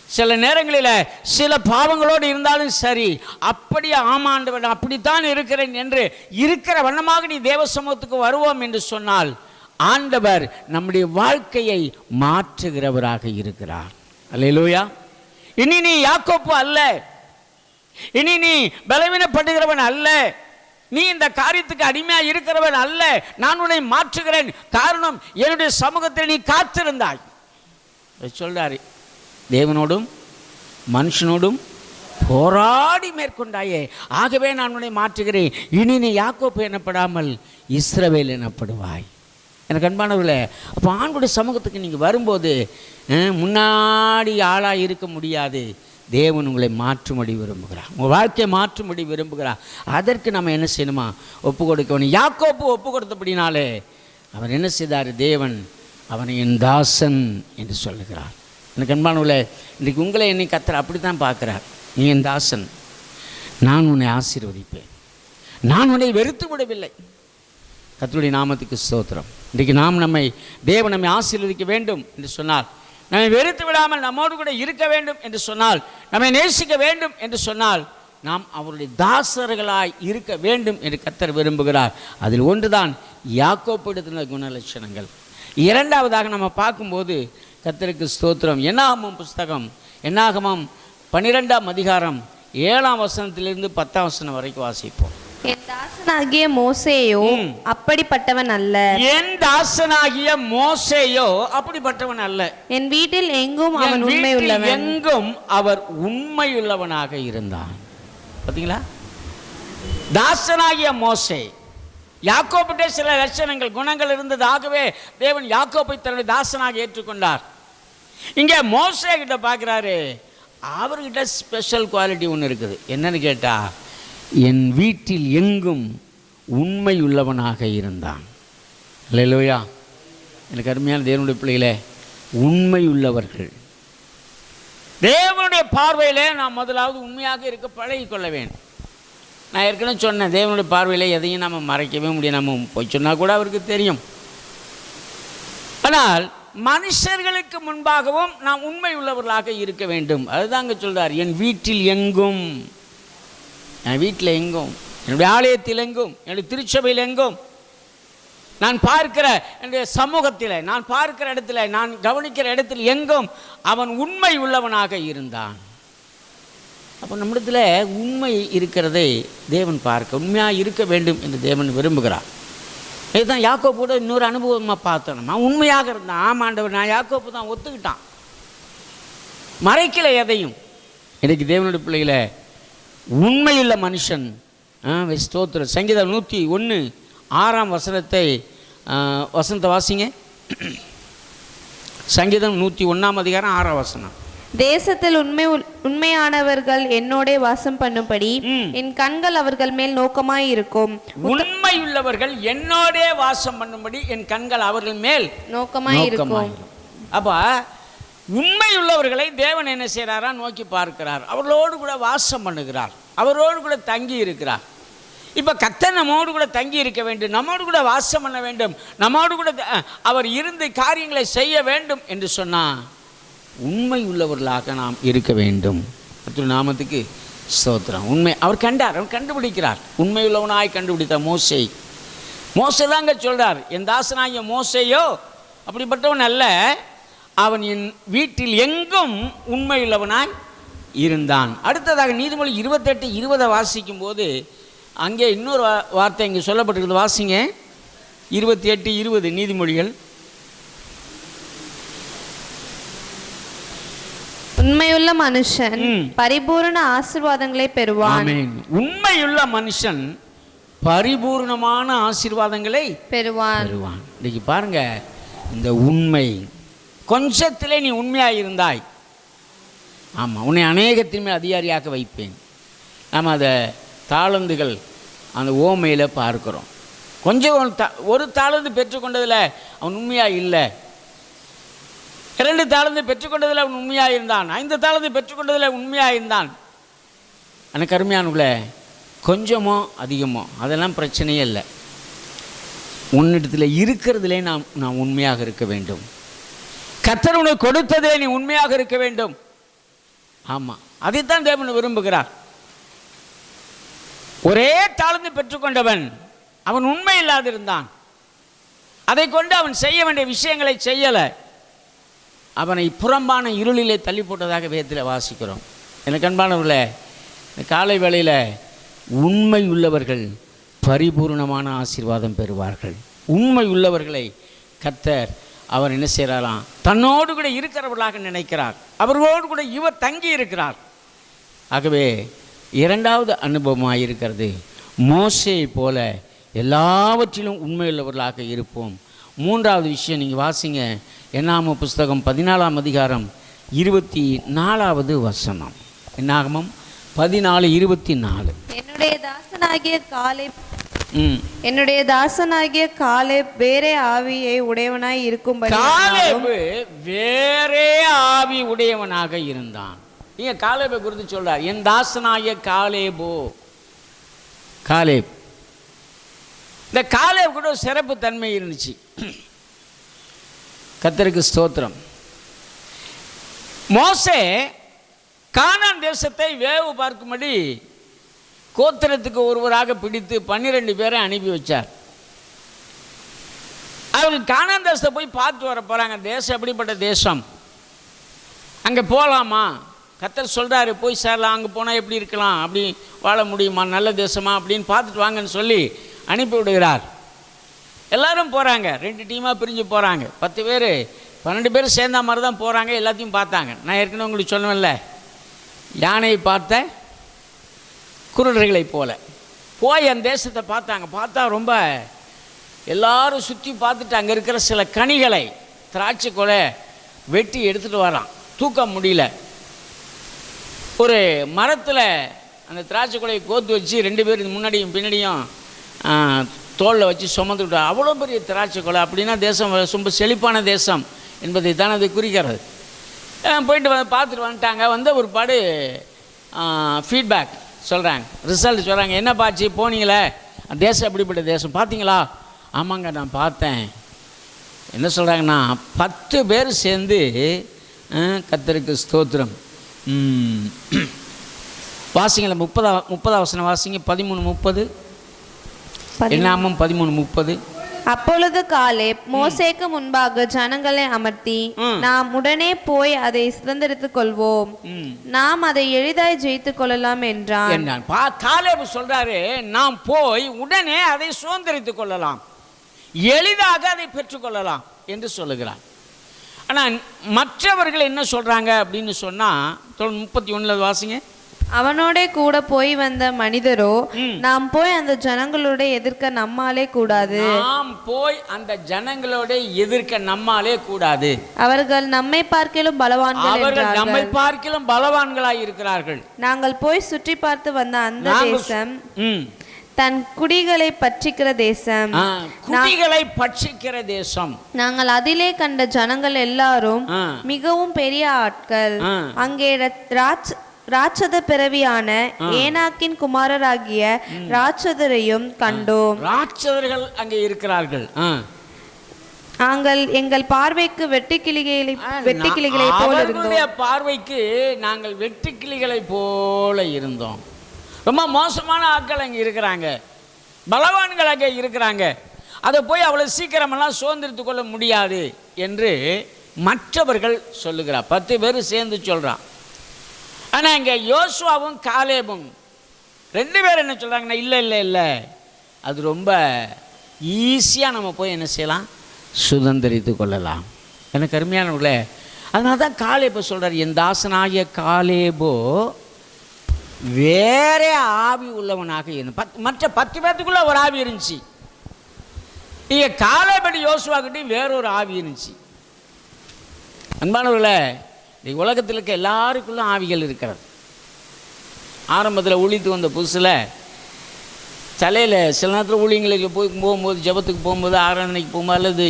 சில நேரங்களில் சில பாவங்களோடு இருந்தாலும் சரி, அப்படியே ஆமாண்டவன் அப்படித்தான் இருக்கிறேன் என்று இருக்கிற வண்ணமாக நீ தேவ சமூகத்துக்கு வருவோம் என்று சொன்னால் ஆண்டவர் நம்முடைய வாழ்க்கையை மாற்றுகிறவராக இருக்கிறார். அல்லேலூயா. இனி நீ யாக்கோப்பு அல்ல, இனி நீ பலவீனப்படுகிறவன் அல்ல, நீ இந்த காரியத்துக்கு அடிமையாக இருக்கிறவன் அல்ல. நான் உன்னை மாற்றுகிறேன். காரணம், என்னுடைய சமூகத்தில் நீ காத்திருந்தாய். சொல்றாரு, தேவனோடும் மனுஷனோடும் போராடி மேற்கொண்டாயே, ஆகவே நான் உன்னை மாற்றுகிறேன். இனி நீ யாக்கோப்பு எனப்படாமல் இஸ்ரவேல் எனப்படுவாய். எனக்கு அன்பானவர்களே, அப்போ ஆண்டவருடைய சமூகத்துக்கு நீங்கள் வரும்போது முன்னாடி ஆளாக இருக்க முடியாது. தேவன் உங்களை மாற்றும்படி விரும்புகிறார், உங்கள் வாழ்க்கையை மாற்றும்படி விரும்புகிறார். அதற்கு நம்ம என்ன செய்யணுமா? ஒப்பு கொடுக்கணும். யாக்கோப்பு ஒப்பு கொடுத்தபடினாலே அவர் என்ன செய்தார்? தேவன் அவனை என் தாசன் என்று சொல்லுகிறார். எனக்கு அன்பானவர்களே, இன்றைக்கு உங்களை என்னை கர்த்தர் அப்படி தான் பார்க்குறார். நீ என் தாசன், நான் உன்னை ஆசீர்வதிப்பேன், நான் உன்னை வெறுத்து விடவில்லை. கர்த்தருடைய நாமத்துக்கு ஸ்தோத்திரம். இன்றைக்கு தேவன் நம்மை ஆசீர்வதிக்க வேண்டும் என்று சொன்னால், நம்மை வெறுத்து விடாமல் நம்மோடு கூட இருக்க வேண்டும் என்று சொன்னால், நம்மை நேசிக்க வேண்டும் என்று சொன்னால், நாம் அவருடைய தாசர்களாய் இருக்க வேண்டும் என்று கர்த்தர் விரும்புகிறார். அதில் ஒன்றுதான் யாக்கோப்பிடத்தின குணலட்சணங்கள். இரண்டாவதாக நம்ம பார்க்கும்போது கர்த்தருக்கு ஸ்தோத்திரம், என்னாகமம் புஸ்தகம், என்னாகமம் 12ஆம் அதிகாரம் 7ஆம் வசனத்திலிருந்து 10ஆம் வசனம் வரைக்கும் வாசிப்போம். என் தாசனாகிய மோசேயோ அப்படிப்பட்டவன் அல்ல. என் தாசனாகிய மோசேயோ அப்படிப்பட்டவன் அல்ல. என் வீட்டில் எங்கும் அவன் உண்மை உள்ளவன். எங்கும் அவர் உண்மையுள்ளவனாக இருந்தான். பாத்தீங்களா? தாசனாகிய மோசே, யாக்கோபிட்டே சில லட்சணங்கள் குணங்கள் இருந்தது. ஆகவே தேவன் யாக்கோபை தன்னுடைய தாசனாக ஏற்றுக்கொண்டார். இங்கே மோசே கிட்ட பார்க்குறாரு, அவர்கிட்ட ஸ்பெஷல் குவாலிட்டி ஒன்று இருக்குது. என்னன்னு கேட்டா, என் வீட்டில் எங்கும் உண்மை உள்ளவனாக இருந்தான். அல்லேலூயா. எனக்கு அருமையான தேவனுடைய பிள்ளைகளே, உண்மை உள்ளவர்கள் தேவனுடைய பார்வையிலே நாம் முதலாவது உண்மையாக இருக்க பழகிக்கொள்ள வேண்டும். நான் ஏற்கனவே சொன்னேன், தேவனுடைய பார்வையிலே எதையும் நம்ம மறைக்கவே முடியும். நம்ம போய் சொன்னால் கூட அவருக்கு தெரியும். ஆனால் மனுஷர்களுக்கு முன்பாகவும் நாம் உண்மை உள்ளவர்களாக இருக்க வேண்டும். அதுதான் அங்கே சொல்றார், என் வீட்டில் எங்கும், என் வீட்டில் எங்கும், என்னுடைய ஆலயத்தில் எங்கும், என்னுடைய திருச்சபையில் எங்கும், நான் பார்க்கிற என்னுடைய சமூகத்தில், நான் பார்க்கிற இடத்துல, நான் கவனிக்கிற இடத்தில் எங்கும் அவன் உண்மை உள்ளவனாக இருந்தான். அப்போ நம்மிடத்தில் உண்மை இருக்கிறதை தேவன் பார்க்க, உண்மையாக இருக்க வேண்டும் என்று தேவன் விரும்புகிறார். இதுதான் யாக்கோபோட இன்னொரு அனுபவமாக பார்த்தோம். நான் உண்மையாக இருந்தேன். ஆமாண்டவர், நான் யாக்கோபு தான் ஒத்துக்கிட்டான், மறைக்கல எதையும். இன்னைக்கு தேவனுடைய பிள்ளைகளை உண்மையுள்ள மனுஷன் ஸ்தோத்திர. சங்கீதம் 101:6 வசனத்தை வாசிங்க. சங்கீதம் 101:6. தேசத்தில் உண்மையானவர்கள் என்னோட வாசம் பண்ணும்படி என் கண்கள் அவர்கள் மேல் நோக்கமாய் இருக்கும். உண்மையுள்ளவர்கள் என்னோட வாசம் பண்ணும்படி என் கண்கள் அவர்கள் மேல் நோக்கமாய் இருக்கும். அப்ப உண்மையுள்ளவர்களை தேவன் என்ன செய்யறாரா, நோக்கி பார்க்கிறார். அவர்களோடு கூட வாசம் பண்ணுகிறார், அவரோடு கூட தங்கி இருக்கிறார். இப்போ கர்த்தர் நம்மோடு கூட தங்கி இருக்க வேண்டும், நம்மோடு கூட வாசம் பண்ண வேண்டும், நம்மோடு கூட அவர் இருந்து காரியங்களை செய்ய வேண்டும் என்று சொன்னால் உண்மை உள்ளவர்களாக நாம் இருக்க வேண்டும். கர்த்தருடைய நாமத்துக்கு ஸ்தோத்திரம். உண்மை அவர் கண்டார், அவர் கண்டுபிடிக்கிறார். உண்மை உள்ளவனாய் கண்டுபிடித்தார் மோசே. மோசே தான் அங்கே சொல்றார், என் தாசனாகிய மோசேயோ அப்படிப்பட்டவன் அல்ல, அவன் என் வீட்டில் எங்கும் உண்மையுள்ளவனாய் இருந்தான். அடுத்ததாக நீதிமொழி 28:20 வாசிக்கும் போது அங்கே இன்னொரு வார்த்தை இங்கே சொல்லப்பட்டிருக்கிறது. வாசிங்க 28:20 நீதிமொழிகள். உண்மையுள்ள மனுஷன் பரிபூரண ஆசீர்வாதங்களை பெறுவான். உண்மையுள்ள மனுஷன் பரிபூர்ணமான ஆசீர்வாதங்களை பெறுவான். இன்னைக்கு பாருங்க, இந்த உண்மை கொஞ்சத்திலே நீ உண்மையாக இருந்தாய், ஆமாம், உன்னை அநேகத்தின் மேல் அதிகாரியாக வைப்பேன். நாம் அதை தாளந்துகள் அந்த ஓமையில் பார்க்கிறோம். கொஞ்சம் ஒரு தாளந்து பெற்றுக்கொண்டதில் அவன் உண்மையாக இல்லை, 2 தாளந்து பெற்றுக்கொண்டதில் அவன் உண்மையாக இருந்தான், 5 தாளந்து பெற்றுக்கொண்டதில் உண்மையாக இருந்தான். எனக்கு அருமையானுள்ள, கொஞ்சமோ அதிகமோ அதெல்லாம் பிரச்சனையே இல்லை. உன்னிடத்தில் இருக்கிறதுலே நாம் உண்மையாக இருக்க வேண்டும். கர்த்தர் உனக்கு கொடுத்ததே நீ உண்மையாக இருக்க வேண்டும். ஆமாம், அதைத்தான் தேவன் விரும்புகிறார். ஒரே தாழ்ந்து பெற்றுக்கொண்டவன் அவன் உண்மை இல்லாதிருந்தான், அதை கொண்டு அவன் செய்ய வேண்டிய விஷயங்களை செய்யலை, அவனை புறம்பான இருளிலே தள்ளி போட்டதாக வேதத்தில் வாசிக்கிறோம். எனக்கு அன்பானவர்களே, இந்த காலை வேளையில் உண்மை உள்ளவர்கள் பரிபூர்ணமான ஆசீர்வாதம் பெறுவார்கள். உண்மை உள்ளவர்களை கர்த்தர் அவர் என்ன செய்கிறாராம், தன்னோடு கூட இருக்கிறவர்களாக நினைக்கிறார், அவர்களோடு கூட இவர் தங்கி இருக்கிறார். ஆகவே 2வது அனுபவமாக இருக்கிறது, மோசேயை போல எல்லாவற்றிலும் உண்மையுள்ளவர்களாக இருப்போம். 3வது விஷயம் நீங்கள் வாசிங்க, என்னாகமம் புஸ்தகம் 14ஆம் அதிகாரம் 24வது வசனம். என்னாகமம் 14:24. என்னுடைய தாசனாகிய காலேப் வேறே ஆவியை உடையவனாய் இருக்கும்படி. காலேப் வேறே ஆவி உடையவனாக இருந்தான். நீங்க காலேபை குறித்து சொல்றார், என் தாசனாகிய காலேபோ. காலேப், இந்த காலேப் கூட சிறப்பு தன்மை இருந்துச்சு. கர்த்தருக்கு ஸ்தோத்திரம். மோசே கானான் தேசத்தை வேவு பார்க்கும்படி கோத்திரத்துக்கு ஒருவராக பிடித்து 12 பேரை அனுப்பி வச்சார். அவர்கள் கானான் தேசத்தை போய் பார்த்து வர போகிறாங்க. தேசம் எப்படிப்பட்ட தேசம், அங்கே போகலாமா, கர்த்தர் சொல்கிறாரு போய் சேரலாம், அங்கே போனால் எப்படி இருக்கலாம், அப்படி வாழ முடியுமா, நல்ல தேசமா அப்படின்னு பார்த்துட்டு வாங்கன்னு சொல்லி அனுப்பி விடுகிறார். எல்லோரும் போகிறாங்க, 2 டீமாக பிரிஞ்சு போகிறாங்க. 10 பேர் 12 பேர் சேர்ந்த மாதிரி தான் போகிறாங்க. எல்லாத்தையும் பார்த்தாங்க. நான் ஏற்கனவே உங்களுக்கு சொன்னேன்ல, யானையை பார்த்த குருடர்களை போல போய் அந்த தேசத்தை பார்த்தாங்க. பார்த்தா ரொம்ப எல்லாரும் சுற்றி பார்த்துட்டு அங்கே இருக்கிற சில கனிகளை, திராட்சை கொலை வெட்டி எடுத்துகிட்டு வரான். தூக்க முடியல. ஒரு மரத்தில் அந்த திராட்சை கொலையை கோத்து வச்சு 2 பேர் முன்னாடியும் பின்னாடியும் தோளில் வச்சு சுமந்துக்கிட்டு, அவ்வளோ பெரிய திராட்சை கொலை. அப்படின்னா தேசம் ரொம்ப செழிப்பான தேசம் என்பதை தான் அது குறிக்கிறது. போயிட்டு பார்த்துட்டு வந்துட்டாங்க. வந்த ஒரு பாடு ஃபீட்பேக் சொல்கிறாங்க, ரிசல்ட் சொல்கிறாங்க. என்ன பாச்சு போனீங்களே, தேசம் எப்படிப்பட்ட தேசம் பார்த்தீங்களா? ஆமாங்க நான் பார்த்தேன். என்ன சொல்கிறாங்கன்னா 10 பேர் சேர்ந்து கர்த்தருக்கு ஸ்தோத்திரம். வாசிங்கள 30 வசனம் வாசிங்க. 13:30 என்னாமம் 13:30. அப்பொழுது காலேப் மோசேக்கு முன்பாக ஜனங்களை அமர்த்தி, நாம் உடனே போய் அதை சுதந்திரித்துக் கொள்வோம், நாம் அதை எளிதாய் ஜெயித்துக் கொள்ளலாம் என்றான். காலேப் சொல்றாரு, நாம் போய் உடனே அதை சுதந்திரித்துக் கொள்ளலாம், எளிதாக அதை பெற்றுக்கொள்ளலாம் என்று சொல்லுகிறார். ஆனால் மற்றவர்கள் என்ன சொல்றாங்க அப்படின்னு சொன்னா 31 வாசிங்க. அவனோட கூட போய் வந்த மனிதரோ, நாம் போய் அந்த ஜனங்களோட எதிர்க்க நம்மாலே கூடாது, நாம் போய் அந்த ஜனங்களோட எதிர்க்க நம்மாலே கூடாது, அவர்கள் நம்மை பார்க்கிலும் பலவான்கள், அவர்கள் நம்மை பார்க்கிலும் பலவான்களாய் இருக்கிறார்கள். நாங்கள் போய் சுற்றி பார்த்து வந்த அந்த தேசம் தன் குடிகளை பட்சிக்கிற தேசம், குடிகளை பட்சிக்கிற தேசம். நாங்கள் அதிலே கண்ட ஜனங்கள் எல்லாரும் மிகவும் பெரிய ஆட்கள். அங்கே ராட்சத பிறவியான ஏனாக்கின் குமாரராகிய ராட்சதரையும் கண்டோம். ராட்சதர்கள் அங்கே இருக்கிறார்கள். நாங்கள் எங்கள் பார்வைக்கு வெட்டுக்கிளிகளை போல இருந்தோம். பார்வைக்கு நாங்கள் வெட்டுக்கிளிகளை போல இருந்தோம். ரொம்ப மோசமான ஆட்கள் அங்கே இருக்கிறாங்க, பலவான்கள் அங்கே இருக்கிறாங்க. அதை போய் அவ்வளோ சீக்கிரமெல்லாம் சுதந்திரித்து கொள்ள முடியாது என்று மற்றவர்கள் சொல்லுகிறார். 10 பேர் சேர்ந்து சொல்கிறான். ஆனால் இங்கே யோசுவாவும் காலேபும் 2 பேர் என்ன சொல்கிறாங்கன்னா, இல்லை இல்லை இல்லை, அது ரொம்ப ஈஸியாக நம்ம போய் என்ன செய்யலாம், சுதந்திரித்து கொள்ளலாம். எனக்கு அருமையானவர்களே, அதனால தான் காலேபு சொல்கிறார், என் தாசனாகிய காலேபோ வேற ஆவி உள்ளவனாக இருந்து. மற்ற 10 பேர்த்துக்குள்ள ஒரு ஆவி இருந்துச்சு. இங்கே காலேபடி யோசுவாக்கிட்டையும் வேறொரு ஆவி இருந்துச்சு. அன்பானவர்களே, இந்த உலகத்தில் இருக்க எல்லாருக்குள்ளும் ஆவிகள் இருக்கிறது. ஆரம்பத்தில் ஊழித்து வந்த புதுசில் தலையில் சில நேரத்தில் ஊழியங்களுக்கு போகும்போது, ஜபத்துக்கு போகும்போது, ஆராதனைக்கு போகும்போது, அல்லது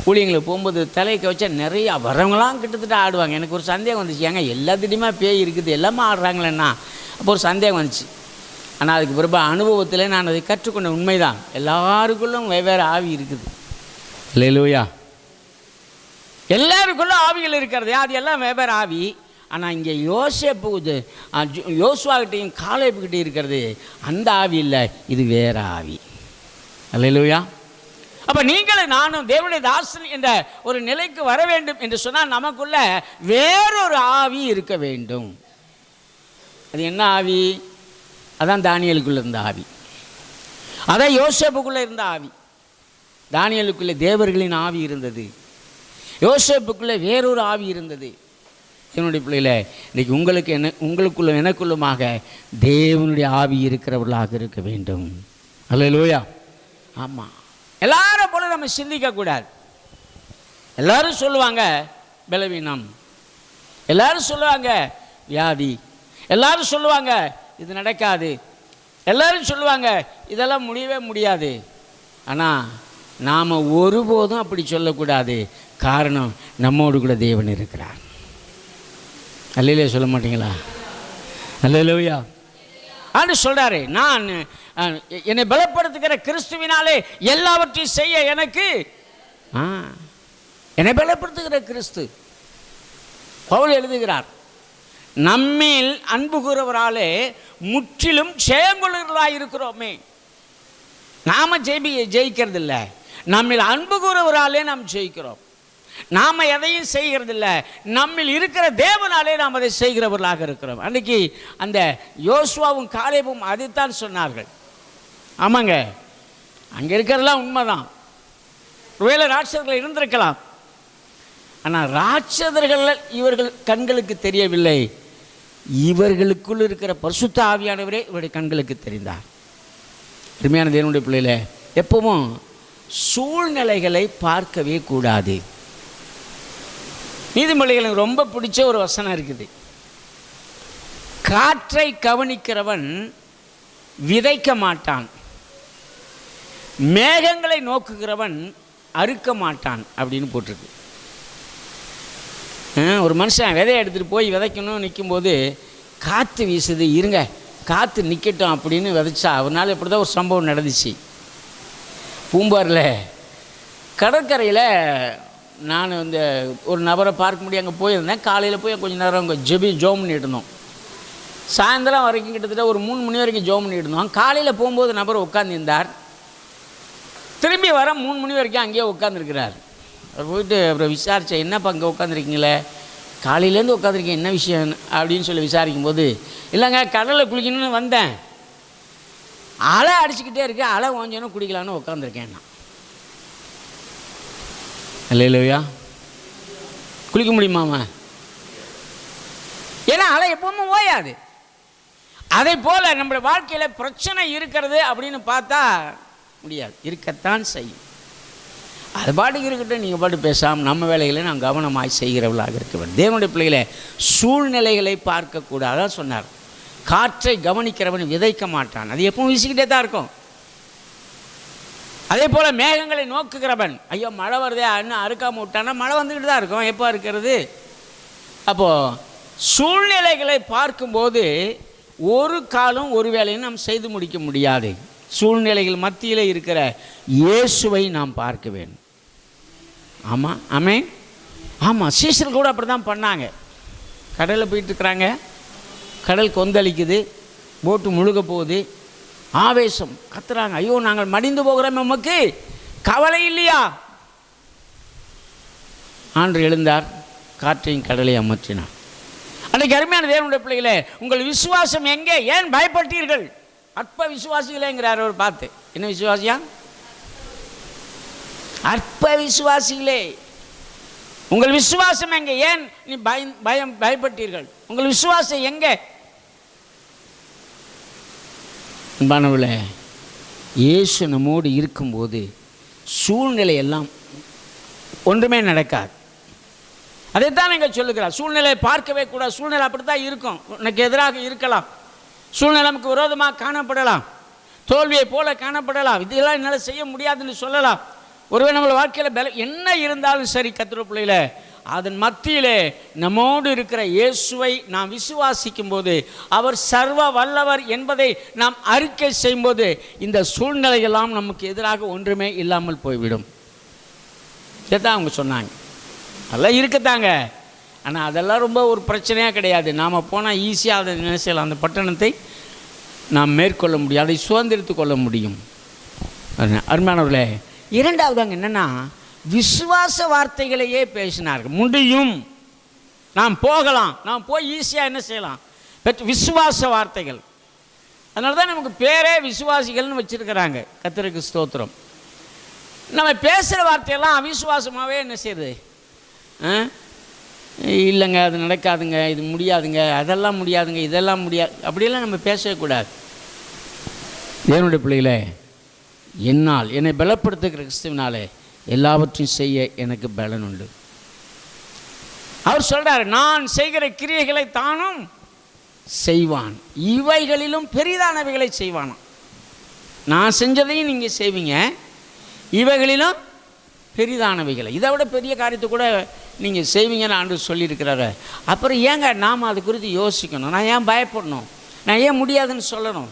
ஊழியங்களுக்கு போகும்போது தலைக்கு வச்சா நிறையா வரவங்களாம் கிட்டத்தட்ட ஆடுவாங்க. எனக்கு ஒரு சந்தேகம் வந்துச்சு, ஏங்க எல்லாத்திட்டையுமே பேய் இருக்குது, எல்லாமே ஆடுறாங்களேன்னா. அப்போ ஒரு சந்தேகம் வந்துச்சு. ஆனால் அதுக்கு பிறகு அனுபவத்தில் நான் அதை கற்றுக்கொண்ட உண்மைதான். எல்லாருக்குள்ளும் வெவ்வேறு ஆவி இருக்குது. அல்லேலூயா. எல்லாருக்குள்ளும் ஆவிகள் இருக்கிறது, அது எல்லாம் வெவ்வேறு ஆவி. ஆனால் இங்கே யோசுவாகிட்டையும் காலேபுக்கிட்டையும் இருக்கிறது அந்த ஆவி இல்லை, இது வேற ஆவி. அல்லேலூயா. அப்போ நீங்களும் நானும் தேவனுடைய தாசன் என்ற ஒரு நிலைக்கு வர வேண்டும் என்று சொன்னால் நமக்குள்ள வேறொரு ஆவி இருக்க வேண்டும். அது என்ன ஆவி? அதான் தானியேலுக்குள்ளே இருந்த ஆவி, அதான் யோசேப்புக்குள்ளே இருந்த ஆவி. தானியேலுக்குள்ளே தேவர்களின் ஆவி இருந்தது, யோசேப்புக்குள்ளே வேறொரு ஆவி இருந்தது. என்னுடைய பிள்ளைகளை இன்றைக்கி உங்களுக்குள்ள எனக்குள்ளுமாக தேவனுடைய ஆவி இருக்கிறவர்களாக இருக்க வேண்டும். அல்லேலூயா. ஆமாம், எல்லாரும் போல நம்ம சிந்திக்கக்கூடாது. எல்லாரும் சொல்லுவாங்க பலவீனம், எல்லாரும் சொல்லுவாங்க வியாதி, எல்லாரும் சொல்லுவாங்க இது நடக்காது, எல்லாரும் சொல்லுவாங்க இதெல்லாம் முடியவே முடியாது. ஆனால் நாம் ஒருபோதும் அப்படி சொல்லக்கூடாது. காரணம், நம்மோடு கூட தேவன் இருக்கிறார். அல்லேலூயா சொல்ல மாட்டீங்களா? அல்லேலூயா. ஆண்டு சொல்கிறாரு, நான் என்னை பலப்படுத்துகிற கிறிஸ்துவினாலே எல்லாவற்றையும் செய்ய எனக்கு என்னை பலப்படுத்துகிற கிறிஸ்து. பவுல் எழுதுகிறார், நம்மில் அன்பு கூறுவராலே முற்றிலும் ஜெயங்கொள்ளுவர்களாக இருக்கிறோமே. நாம் ஜெயிக்கிறது இல்லை, நம்மில் அன்பு கூறுவராலே நாம் ஜெயிக்கிறோம். நாம் எதையும் செய்கிறதில்ல, நம்மில் இருக்கிற தேவனாலே நாம் அதை செய்கிறவர்களாக இருக்கிறோம். அன்றைக்கி அந்த யோசுவாவும் காலேபும் அதைத்தான் சொன்னார்கள். ஆமாங்க, அங்கே இருக்கிறதெல்லாம் உண்மைதான். ஒருவேளை ராட்சதர்கள் இருந்திருக்கலாம், ஆனால் ராட்சதர்கள் இவர்கள் கண்களுக்கு தெரியவில்லை. இவர்களுக்குள் இருக்கிற பரிசுத்த ஆவியானவரே இவருடைய கண்களுக்கு தெரிந்தார். அருமையான தேவனுடைய பிள்ளைகளே, எப்பவும் சூழ்நிலைகளை பார்க்கவே கூடாது. நீதிமொழிகளுக்கு ரொம்ப பிடிச்ச ஒரு வசனம் இருக்குது. காற்றை கவனிக்கிறவன் விதைக்க மாட்டான், மேகங்களை நோக்குகிறவன் அறுக்க மாட்டான் அப்படின்னு போட்டிருக்கு. ஒரு மனுஷன் விதையை எடுத்துகிட்டு போய் விதைக்கணும் நிற்கும்போது காற்று வீசுது, இருங்க காற்று நிற்கட்டும் அப்படின்னு விதைச்சா அவனால் இப்படி தான் ஒரு சம்பவம் நடந்துச்சு. பூம்பாரில் கடற்கரையில் நான் இந்த ஒரு நபரை பார்க்க முடியும், அங்கே போயிருந்தேன். காலையில் போய் கொஞ்சம் நேரம் அங்கே ஜோம் பண்ணிட்டு இருந்தோம். சாயந்தரம் வரைக்கும் கிட்டத்தட்ட ஒரு 3 மணி வரைக்கும் ஜோம் பண்ணிட்டு இருந்தோம். காலையில் போகும்போது நபர் உட்காந்துருந்தார், திரும்பி வர 3 மணி வரைக்கும் அங்கேயே உட்காந்துருக்கிறார். அவர் போயிட்டு அப்புறம் விசாரித்தேன், என்னப்பா அங்கே உட்காந்துருக்கீங்களே, காலையிலேருந்து உட்காந்துருக்கேன், என்ன விஷயம் அப்படின்னு சொல்லி விசாரிக்கும்போது, இல்லைங்க கடலில் குளிக்கணும்னு வந்தேன், அலை அடிச்சுக்கிட்டே இருக்கேன், அலை ஓஞ்சோன்னு குடிக்கலான்னு உட்காந்துருக்கேன். நான் இல்லையா குளிக்க முடியுமாம்மா? ஏன்னா அலை எப்பவுமே ஓயாது. அதே போல் நம்முடைய வாழ்க்கையில் பிரச்சனை இருக்கிறது அப்படின்னு பார்த்தா முடியாது, இருக்கத்தான் செய்யும். அது பாட்டுக்கு இருக்கட்டும், நீங்கள் பாட்டு பேசாமல் நம்ம வேலைகளை நான் கவனமாய் செய்கிறவர்களாக இருக்க வேண்டும். தேவனுடைய பிள்ளைகளை சூழ்நிலைகளை பார்க்கக்கூடாதான் சொன்னார். காற்றை கவனிக்கிறவன் விதைக்க மாட்டான், அது எப்பவும் வீசிக்கிட்டே தான் இருக்கும். அதே போல் மேகங்களை நோக்குகிறவன், ஐயோ மழை வருதே இன்னும் அறுக்காமல் விட்டானா மழை வந்துக்கிட்டு தான் இருக்கும், எப்போ இருக்கிறது? அப்போது சூழ்நிலைகளை பார்க்கும்போது ஒரு காலம் ஒரு வேலையும் நாம் செய்து முடிக்க முடியாது. சூழ்நிலைகள் மத்தியில் இருக்கிற இயேசுவை நாம் பார்க்க வேண்டும். ஆமாம், ஆமென். ஆமாம், சீசர்கள் கூட அப்படி தான் பண்ணாங்க. கடலில் போயிட்டுருக்குறாங்க, கடல் கொந்தளிக்குது, போட்டு முழுக போகுது, ஆவேசம் கத்துறாங்க, ஐயோ நாங்கள் மடிந்து போகிறோம், நமக்கு கவலை இல்லையா? ஆண்டு எழுந்தார், காற்றையும் கடலை அமர்த்தினார். அன்றைக்கு அருமையான தேவனுடைய பிள்ளைகளே, உங்கள் விசுவாசம் எங்கே? ஏன் பயப்பட்டீர்கள்? அற்ப விசுவாசிகளேங்கிறார் அவர் பார்த்து. என்ன விசுவாசியா? அற்ப விசுவாசிகளே, உங்கள் விசுவாசம் எங்கே? ஏன் நீ பயப்பட்டீர்கள்? உங்கள் விசுவாசம் எங்கே? அன்பானவர்களே, இயேசு நம்மோடு இருக்கும்போது சூழ்நிலை எல்லாம் ஒன்றுமே நடக்காது. அதைத்தான் நீங்கள் சொல்லுகிறார். சூழ்நிலையை பார்க்கவே கூடாது. சூழ்நிலை அப்படித்தான் இருக்கும், உனக்கு எதிராக இருக்கலாம், சூழ்நிலை நமக்கு விரோதமாக காணப்படலாம், தோல்வியை போல காணப்படலாம், இதெல்லாம் என்னால் செய்ய முடியாதுன்னு சொல்லலாம். ஒருவேளை நம்மளோட வாழ்க்கையில் என்ன இருந்தாலும் சரி, கர்த்தருடைய பிள்ளைகளே, அதன் மத்தியிலே நம்மோடு இருக்கிற இயேசுவை நாம் விசுவாசிக்கும் போது, அவர் சர்வ வல்லவர் என்பதை நாம் அறிக்கை செய்யும்போது, இந்த சூழ்நிலையெல்லாம் நமக்கு எதிராக ஒன்றுமே இல்லாமல் போய்விடும். இதைத்தான் அவங்க சொன்னாங்க. அதெல்லாம் இருக்கத்தாங்க, ஆனால் அதெல்லாம் ரொம்ப ஒரு பிரச்சனையாக கிடையாது. நாம் போனால் ஈஸியாக அதை நினைச்சலாம், அந்த பட்டணத்தை நாம் மேற்கொள்ள முடியும், அதை சுதந்திரித்து கொள்ள முடியும். அருமையானவர்களே, இரண்டாவது அங்கே என்னென்னா, விசுவாச வார்த்தைகளையே பேசினார்கள். முடியும், நாம் போகலாம், நாம் போய் ஈஸியாக என்ன செய்யலாம், விசுவாச வார்த்தைகள். அதனால தான் நமக்கு பேரே விசுவாசிகள்னு வச்சுருக்கிறாங்க. கர்த்தருக்கு ஸ்தோத்திரம். நம்ம பேசுகிற வார்த்தையெல்லாம் அவிசுவாசமாகவே என்ன செய்யுது, இல்லைங்க அது நடக்காதுங்க, இது முடியாதுங்க, அதெல்லாம் முடியாதுங்க, இதெல்லாம் முடியாது, அப்படியெல்லாம் நம்ம பேசவே கூடாது. தேவனுடைய பிள்ளைகளே, என்னால் என்னை பலப்படுத்துகிற கிறிஸ்துவினாலே எல்லாவற்றையும் செய்ய எனக்கு பலன் உண்டு. அவர் சொல்றார், நான் செய்கிற கிரியைகளை தானும் செய்வான், இவைகளிலும் பெரிதானவைகளை செய்வானா. நான் செஞ்சதையும் நீங்கள் செய்வீங்க, இவைகளிலும் பெரிதானவைகளை, இதை விட பெரிய காரியத்தை கூட நீங்கள் செய்வீங்கன்னு ஆண்டவர் சொல்லியிருக்கிறாரு. அப்புறம் ஏங்க நாம் அது குறித்து யோசிக்கணும்? நான் ஏன் பயப்படணும்? நான் ஏன் முடியாதுன்னு சொல்லணும்?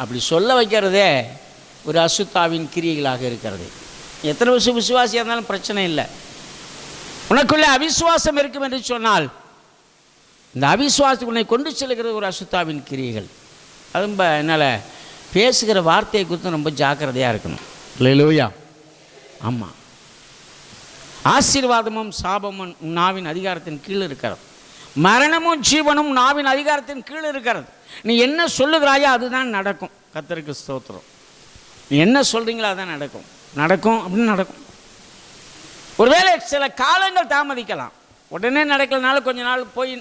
அப்படி சொல்ல வைக்கிறதே ஒரு அசுத்தாவின் கிரியைகளாக இருக்கிறது. எத்தனை வருஷம் விசுவாசியாக இருந்தாலும் பிரச்சனை இல்லை. உனக்குள்ளே அவிசுவாசம் இருக்கும் என்று சொன்னால், இந்த அவிசுவாசத்துக்கு உன்னை கொண்டு செல்கிறது ஒரு அசுத்தாவின் கிரியைகள். அது ரொம்ப என்னால் பேசுகிற வார்த்தையை குறித்து ரொம்ப ஜாக்கிரதையாக இருக்கணும். அல்லேலூயா. ஆமாம், ஆசீர்வாதமும் சாபமும் நாவின் அதிகாரத்தின் கீழ் இருக்கிறது. மரணமும் ஜீவனும் நாவின் அதிகாரத்தின் கீழ் இருக்கிறது. நீ என்ன சொல்லுகிறாயோ அதுதான் நடக்கும். கர்த்தருக்கு ஸ்தோத்திரம். நீ என்ன சொல்கிறீங்களோ அதுதான் நடக்கும். நடக்கும் அப்படின்னு நடக்கும். ஒருவேளை சில காலங்கள் தாமதிக்கலாம், உடனே நடக்கலனால கொஞ்ச நாள் போய்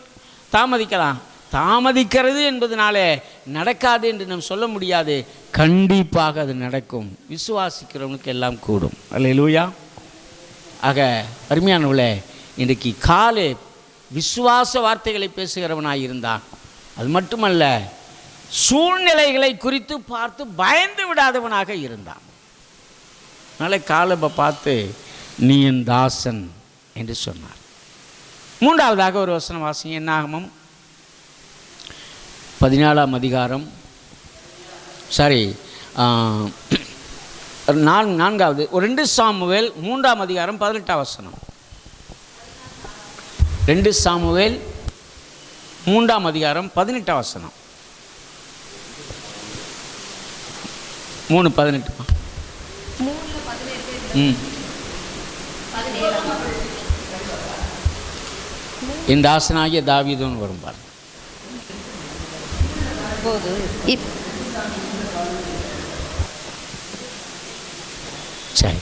தாமதிக்கலாம். தாமதிக்கிறது என்பதனாலே நடக்காது என்று நாம் சொல்ல முடியாது. கண்டிப்பாக அது நடக்கும். விசுவாசிக்கிறவனுக்கு எல்லாம் கூடும். அல்லேலூயா. ஆக அருமையானவர்களே, இன்றைக்கு காலே விசுவாச வார்த்தைகளை பேசுகிறவனாக இருந்தான். அது மட்டுமல்ல, சூழ்நிலைகளை குறித்து பார்த்து பயந்து விடாதவனாக இருந்தான். அதனால காலேபை பார்த்து நீ என் தாசன் என்று சொன்னார். மூன்றாவதாக ஒரு வசனம் வாசிங்க. என்னாகமம் 14ஆம் அதிகாரம், சாரி 4வது 2 சாமுவேல் 3ஆம் அதிகாரம் 18ஆம் வசனம். 2 சாமுவேல் 3ஆம் அதிகாரம் 18ஆம் வசனம். 3:18. இந்த ஆசனாகிய தாவீதுன்னு வரும் பாருங்க. சரி,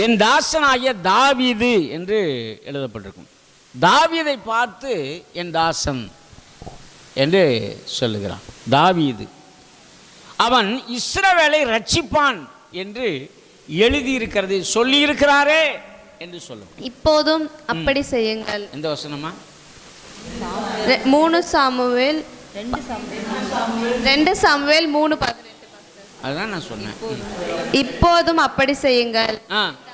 என் தாசனாகிய தாவீது என்று எழுதப்பட்டிருக்கும். தாவீதை பார்த்து என் தாசன் என்று சொல்லுகிறான். தாவீது அவன் இஸ்ரவேலை ரட்சிப்பான் என்று எழுதியிருக்கிறது, சொல்லியிருக்கிறாரே என்று சொல்லும். இப்போதும் அப்படி செய்யுங்கள். எந்த வசனமா? 2 சாமுவேல் 3:18. அதுதான் நான் சொன்னேன். இப்போதும் அப்படி செய்யுங்கள்.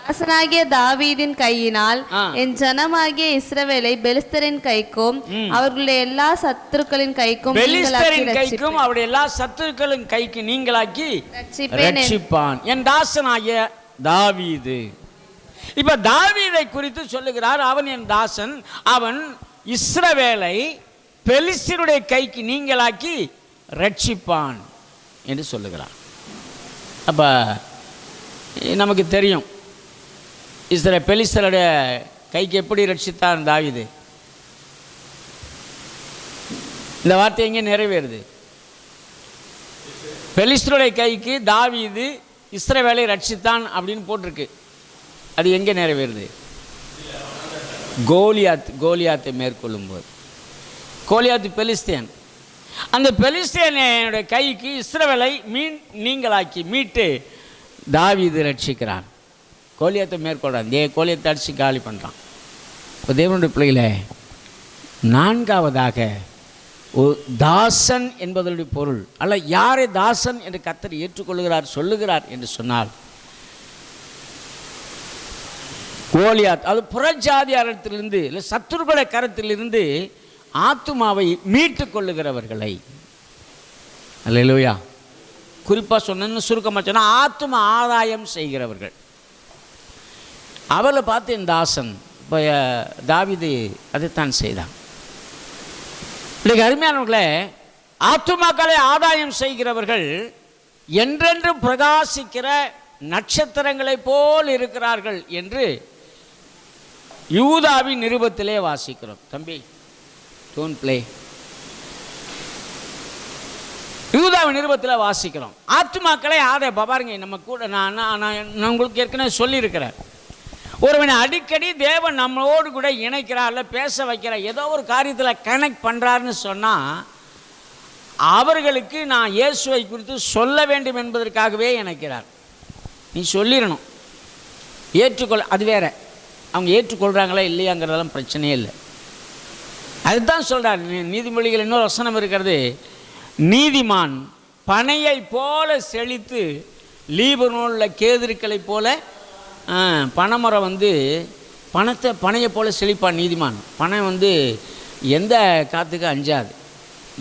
தாசனாகிய தாவீதின் கையினால் என் ஜனமாகிய இஸ்ரவேலை பெலிஸ்தரின் கைக்கும் அவர்களுடைய எல்லா சத்துருக்களின் கைக்கும் அவருடைய எல்லா சத்துருக்களின் கைக்கு நீங்களாக்கி ரட்சிப்பான். என் தாசனாகிய தாவீது. இப்ப தாவீதை குறித்து சொல்லுகிறார். அவன் என் தாசன், அவன் இஸ்ரவேலை பெலிஸ்தருடைய கைக்கு நீங்களாக்கி ரட்சிப்பான் என்று சொல்லுகிறார். அப்ப நமக்கு தெரியும் பெலிஸ்தருடைய கைக்கு எப்படி ரட்சித்தான் தாவீது. இந்த வார்த்தை எங்கே நிறைவேறுது? பெலிஸ்தருடைய கைக்கு தாவீது இஸ்ரவேலை ரட்சித்தான் அப்படின்னு போட்டிருக்கு. அது எங்கே நிறைவேறுது? கோலியாத்தை மேற்கொள்ளும் போது. கோலியாத்து பெலிஸ்தியன். அந்த பெலிஸ்தியனுடைய கைக்கு இஸ்ரவேலை நீங்களாக்கி மீட்டு தாவீது ரட்சிக்கிறான். கோலியாத்தை மேற்கொள்றான். கோலியாத்தை அடித்து காலி பண்ணுறான். இப்போ தேவனுடைய பிள்ளைகளே, 4வதாக ஒரு தாசன் என்பதனுடைய பொருள் அல்ல, யாரை தாசன் என்று கர்த்தர் ஏற்றுக்கொள்கிறார் சொல்லுகிறார் என்று சொன்னால், கோலியாத் அது புறஜாதியாரத்திலிருந்து இல்லை சத்துருக்களை கரத்திலிருந்து ஆத்துமாவை மீட்டு கொள்ளுகிறவர்களை. அல்லேலூயா. குறிப்பாக சொன்னு சுருக்கமாக சொன்னால் ஆத்தும ஆதாயம் செய்கிறவர்கள். அவளை பார்த்து என் தாசன். இப்போ தாவீது அதைத்தான் செய்தான். இன்றைக்கு அருமையானவர்களே, ஆத்துமாக்களை ஆதாயம் செய்கிறவர்கள் என்றென்று பிரகாசிக்கிற நட்சத்திரங்களை போல் இருக்கிறார்கள் என்று யூதாவின் நிருபத்திலே வாசிக்கிறோம். தம்பி டோன்ட் ப்ளே. யூதாவின் நிருபத்தில் வாசிக்கிறோம். ஆத்துமாக்களை பாருங்க, நம்ம கூட நான் உங்களுக்கு ஏற்கனவே சொல்லியிருக்கிறேன். ஒருவனை அடிக்கடி தேவன் நம்மளோடு கூட இணைக்கிறார், இல்லை பேச வைக்கிறார், ஏதோ ஒரு காரியத்தில் கனெக்ட் பண்ணுறாருன்னு சொன்னால் அவர்களுக்கு நான் இயேசுவை குறித்து சொல்ல வேண்டும் என்பதற்காகவே இணைக்கிறார். நீ சொல்லிடணும், ஏற்றுக்கொள். அது வேற, அவங்க ஏற்றுக்கொள்கிறாங்களா இல்லையாங்கிறதெல்லாம் பிரச்சனையே இல்லை. அதுதான் சொல்கிறார். நீதிமொழிகள் இன்னொரு வசனம் இருக்கிறது. நீதிமான் பனையை போல செழித்து லீபனோனில் கேதுருக்களை போல, பனைமரம் பனையை போல செழிப்பான் நீதிமான். பனை எந்த காற்றுக்கு அஞ்சாது,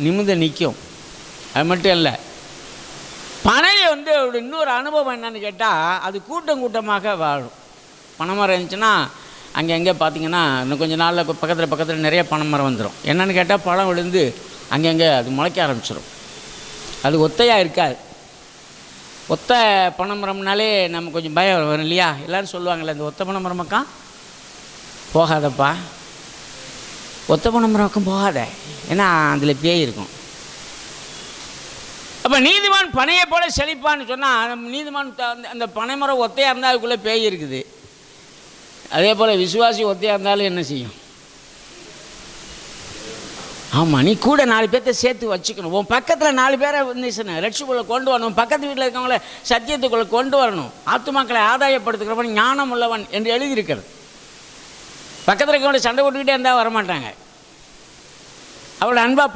நிமிர்ந்து நிற்கும். அது மட்டும் இல்லை, பனையை இன்னொரு அனுபவம் என்னன்னு கேட்டால், அது கூட்டம் கூட்டமாக வாழும். பனைமரம் இருந்துச்சுன்னா அங்கே எங்கே பார்த்தீங்கன்னா இன்னும் கொஞ்சம் நாளில் பக்கத்தில் நிறைய பனைமரம் வந்துடும். என்னென்னு கேட்டால் பழம் விழுந்து அங்கங்கே அது முளைக்க ஆரம்பிச்சிடும். அது ஒத்தையாக இருக்காது. ஒத்த பனைமரம்னாலே நம்ம கொஞ்சம் பயம் வரும் இல்லையா? எல்லோரும் சொல்லுவாங்கள்ல, இந்த ஒத்த பனைமரமக்கா போகாதப்பா, ஒத்த பனைமரக்கம் போகாத, ஏன்னா அதில் பேய் இருக்கும். அப்போ நீதிமான் பனையை போல செழிப்பான்னு சொன்னால், நீதிமான் அந்த பனைமரம் ஒத்தையாக இருந்தால் அதுக்குள்ளே பேய் இருக்குது. அதே போல் விசுவாசி ஒத்தையாக இருந்தாலும் என்ன செய்யும்? ஆமாம், நீ கூட 4 பேர்த்த சேர்த்து வச்சுக்கணும். உன் பக்கத்தில் 4 பேரை ரட்சிப்புக்குள்ளே கொண்டு வரணும். பக்கத்து வீட்டில் இருக்கவங்கள சத்தியத்துக்குள்ளே கொண்டு வரணும். ஆத்துமாக்களை ஆதாயப்படுத்துகிறவன் ஞானம் உள்ளவன் என்று எழுதியிருக்கிறது. பக்கத்தில் இருக்கவங்கள சண்டை போட்டுக்கிட்டே இருந்தால் வரமாட்டாங்க. அவளோட அன்பாக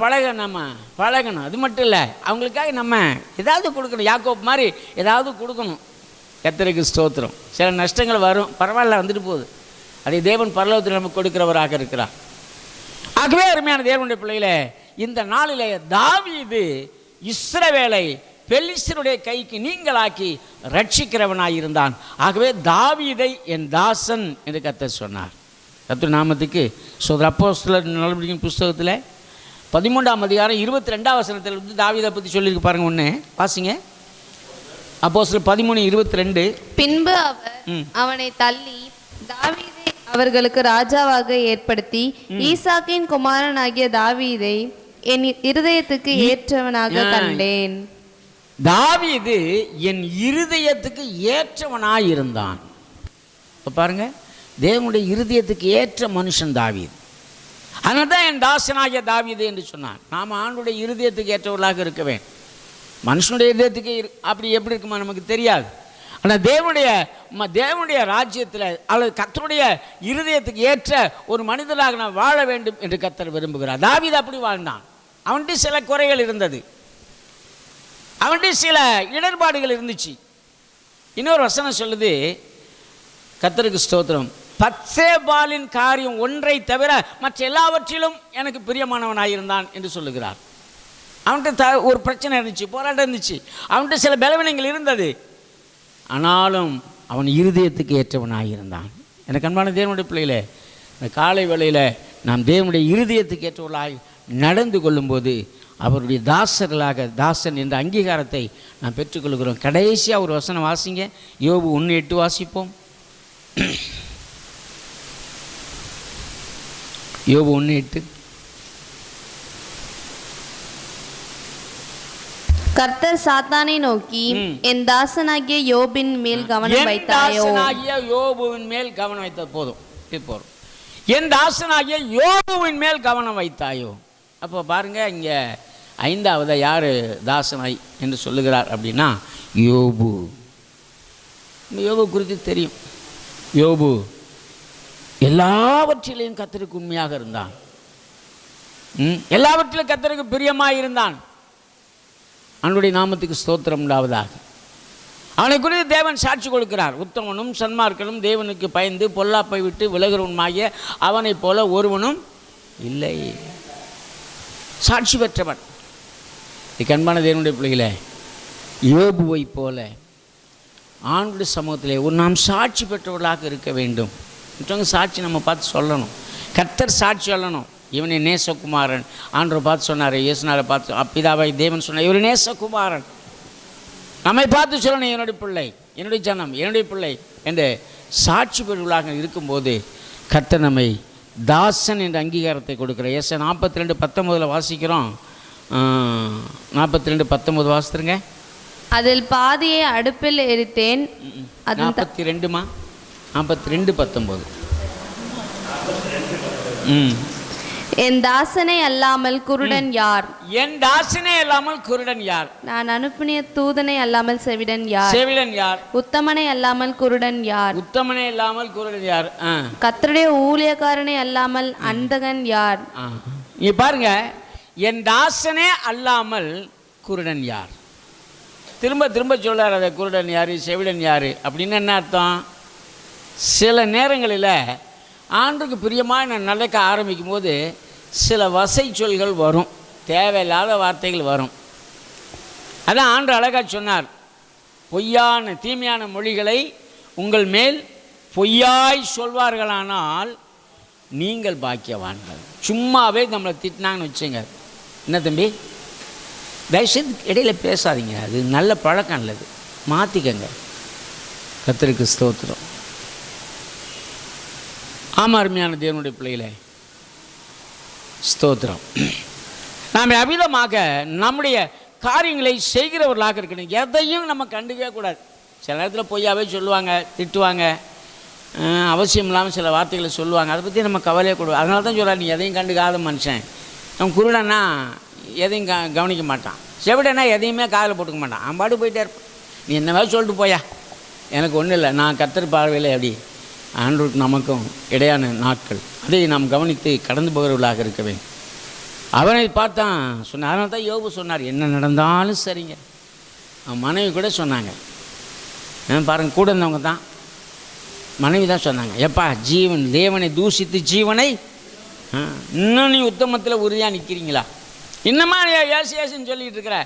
பழகணும். அது மட்டும் இல்லை, அவங்களுக்காக நம்ம ஏதாவது கொடுக்கணும். யாக்கோப் மாதிரி ஏதாவது கொடுக்கணும். கர்த்தருக்கு ஸ்தோத்திரம். சில நஷ்டங்கள் வரும், பரவாயில்ல, வந்துட்டு போகுது. அதை தேவன் பரலோகத்தில் நமக்கு கொடுக்கிறவராக இருக்கிறார். ஆகவே அருமையான தேவனுடைய பிள்ளைகளே, இந்த நாளிலே தாவீது இஸ்ரவேலை பெலிஸ்தருடைய கைக்கு நீங்களாக்கி ரட்சிக்கிறவனாயிருந்தான். ஆகவே தாவீதை என் தாசன் என்று கர்த்தர் சொன்னார். கர்த்தர் நாமத்துக்கு சோதர. அப்போஸ்தலர் நடவடிக்கையின் புஸ்தகத்தில் 13ஆம் அதிகாரம் 22ஆம் வசனத்தில் வந்து தாவீதை பற்றி சொல்லியிருக்கு பாருங்க. ஒன்று வாசிங்க. அப்போஸ்தலர் 13:22. பின்பு அவர் அவனை தள்ளி தாவீதை அவர்களுக்கு ராஜாவாக ஏற்படுத்தி ஈசாக்கின் குமாரனாகிய தாவீதை என் இருதயத்துக்கு ஏற்றவனாக கண்டேன். தாவீது என் இருதயத்துக்கு ஏற்றவனாயிருந்தான். இப்போ பாருங்க, தேவனுடைய இருதயத்துக்கு ஏற்ற மனுஷன் தாவீது. அதனால தான் என் தாசனாகிய தாவீது என்று சொன்னான். நாம் ஆண்டுடைய இருதயத்துக்கு ஏற்றவர்களாக இருக்க வேண்டும். மனுஷனுடைய இருதயத்துக்கு அப்படி எப்படி இருக்குமா நமக்கு தெரியாது. ஆனால் தேவனுடைய ராஜ்யத்தில் அல்லது கர்த்தருடைய இருதயத்துக்கு ஏற்ற ஒரு மனிதனாக நான் வாழ வேண்டும் என்று கர்த்தர் விரும்புகிறார். தாவீது அப்படி வாழ்ந்தான். அவன்கிட்ட சில குறைகள் இருந்தது, அவன்கிட்ட சில இடர்பாடுகள் இருந்துச்சு. இன்னொரு வசனம் சொல்லுது, கர்த்தருக்கு ஸ்தோத்திரம், பத்சேபாலின் காரியம் ஒன்றை தவிர மற்ற எல்லாவற்றிலும் எனக்கு பிரியமானவனாயிருந்தான் என்று சொல்லுகிறார். அவன்கிட்ட ஒரு பிரச்சனை இருந்துச்சு, போராட்டம் இருந்துச்சு, அவன்கிட்ட சில பலவீனங்கள் இருந்தது. ஆனாலும் அவன் இருதயத்துக்கு ஏற்றவனாயிருந்தான். எனக்கு அன்பான தேவனுடைய பிள்ளைகளே, இந்த காலை வேளையில் நாம் தேவனுடைய இருதயத்துக்கு ஏற்றவர்களாய் நடந்து கொள்ளும்போது அவருடைய தாசன் என்ற அங்கீகாரத்தை நாம் பெற்றுக்கொள்கிறோம். கடைசியாக ஒரு வசனம் வாசிங்க. யோபு 1:8 வாசிப்போம். யோபு 1:8. கர்த்தர் சாத்தானை நோக்கி, என் தாசனாகிய யோபின் மேல் கவனம் வைத்தாயோ? யோபுவின் மேல் கவனம் வைத்த போதும். என் தாசனாகிய யோபுவின் மேல் கவனம் வைத்தாயோ. அப்போ பாருங்க, இங்கே 5வது யார் தாசனாய் என்று சொல்லுகிறார் அப்படின்னா யோபு. யோபு குறித்து தெரியும். யோபு எல்லாவற்றிலையும் கர்த்தருக்கு உண்மையாக இருந்தான். எல்லாவற்றிலும் கர்த்தருக்கு பிரியமாக இருந்தான். அவனுடைய நாமத்துக்கு ஸ்தோத்திரம் உண்டாவதாக. அவனை குறித்து தேவன் சாட்சி கொடுக்கிறார். உத்தமனும் சன்மார்க்கனும் தேவனுக்கு பயந்து பொல்லாப்பை விட்டு விலகிறவனுமாகிய அவனை போல ஒருவனும் இல்லை. சாட்சி பெற்றவன். கண்பான தேவனுடைய பிள்ளைகளே, யோபுவை போல ஆண்டுடைய சமூகத்திலே ஒரு நாம் சாட்சி பெற்றவர்களாக இருக்க வேண்டும். மற்றவங்க சாட்சி நம்ம பார்த்து சொல்லணும். கர்த்தர் சாட்சி சொல்லணும். இவனை நேசகுமாரன் ஆண்டவர் பார்த்து சொன்னார். இயேசுநாதரை பார்த்து பிதாவை தேவன் சொன்னார், இவர் நேசகுமாரன். நம்மை பார்த்து சொல்லணும், என்னுடைய பிள்ளை, என்னுடைய ஜனம், என்னுடைய பிள்ளை என்று சாட்சி பெறுவர்களாக இருக்கும்போது கர்த்தர் நம்மை தாசன் என்ற அங்கீகாரத்தை கொடுக்குறார். ஏசா 42:19 வாசிக்கிறோம். 42:19 வாசித்துருங்க. அதில் பாதியை அடுப்பில் எரித்தேன். 42மா 42:19. என் தாசனை அல்லாமல் குருடன் யார்? என் தாசனை அல்லாமல் குருடன் யார்? நான் அனுப்பிய தூதனை அல்லாமல் செவிடன் யார்? செவிடன் யார்? உத்தமனை அல்லாமல் குருடன் யார்? உத்தமனை அல்லாமல் குருடன் யார்? கர்த்தருடைய ஊழியக்காரனை அல்லாமல் அந்தகன் யார்? நீ பாருங்க, என் தாசனே அல்லாமல் குருடன் யார்? திரும்ப திரும்ப சொல்றார். அதை குருடன் யார், செவிடன் யார் அப்படின்னு என்ன அர்த்தம்? சில நேரங்களில் ஆண்டுக்கு பிரியமாக நான் நடக்க ஆரம்பிக்கும் போது சில வசை சொல்கள் வரும், தேவையில்லாத வார்த்தைகள் வரும். அதான் ஆண்டு அழகாக சொன்னார், பொய்யான தீமையான மொழிகளை உங்கள் மேல் பொய்யாய் சொல்வார்களானால் நீங்கள் பாக்கியவான்கள். சும்மாவே நம்மளை திட்டினாங்கன்னு வச்சுங்க, என்ன தம்பி தயவுசெய்து இடையில பேசாதீங்க, அது நல்ல பழக்கம் இல்லது. மாற்றிக்கங்க. கர்த்தருக்கு ஸ்தோத்திரம். ஆமாம், அருமையான தேவனுடைய பிள்ளைகளே, ஸ்தோத்திரம். நாம் அமிதமாக நம்முடைய காரியங்களை செய்கிறவர்களாக இருக்கணும். எதையும் நம்ம கண்டுக்கவே கூடாது. சில நேரத்தில் பொய்யாவே சொல்லுவாங்க, திட்டுவாங்க, அவசியம் இல்லாமல் சில வார்த்தைகளை சொல்லுவாங்க. அதை பற்றி நம்ம கவலையே கூடாது. அதனால தான் சொல்கிறார், நீ எதையும் கண்டுக்காத மனுஷன். அவன் குருடனா எதையும் கவனிக்க மாட்டான், செவிடனா எதையுமே காதில் போட்டுக்க மாட்டான், அவன் பாட்டு போயிட்டே இருப்பான். நீ என்ன வேலை சொல்லிட்டு போயா, எனக்கு ஒன்றும் இல்லை, நான் கர்த்தர் பார்வையில் எப்படி ஆண்டவருக்கு நமக்கும் இடையான நாட்கள், அதை நாம் கவனித்து கடந்து போகிறவர்களாக இருக்க வேண்டும். அவனை பார்த்தான் சொன்னான். அதனால தான் யோபு சொன்னார், என்ன நடந்தாலும் சரிங்க. அவன் மனைவி கூட சொன்னாங்க, பாருங்கள், கூட இருந்தவங்க தான் மனைவி தான் சொன்னாங்க, எப்பா ஜீவன் தேவனை தூஷித்து ஜீவனை இன்னும் நீ உத்தமத்தில் உறுதியாக நிற்கிறீங்களா, இன்னமா ஏசு ஏசுன்னு சொல்லிகிட்டு இருக்கிற.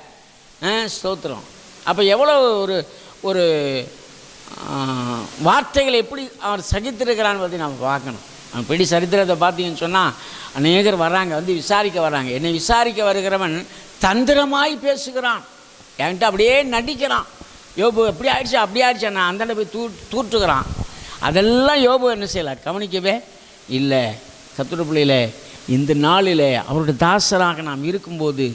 ஸ்தோத்திரம். அப்போ எவ்வளோ ஒரு ஒரு வார்த்தைகளை எப்படி அவர் சகித்திருக்கிறான்னு பற்றி நம்ம பார்க்கணும். அவன் பிடி சரித்திரத்தை பார்த்தீங்கன்னு சொன்னால் அநேகர் வர்றாங்க, வந்து விசாரிக்க வர்றாங்க. என்னை விசாரிக்க வருகிறவன் தந்திரமாய் பேசுகிறான், என்கிட்ட அப்படியே நடிக்கிறான். யோபு எப்படி ஆயிடுச்சு அப்படி ஆயிடுச்சு, நான் அந்தாண்ட போய் தூற்றுக்கிறான். அதெல்லாம் யோபு என்ன செய்யலாம், கவனிக்கவே இல்லை. கர்த்தருடைய பிள்ளையிலே, இந்த நாளில் அவருடைய தாசராக நாம் இருக்கும்போது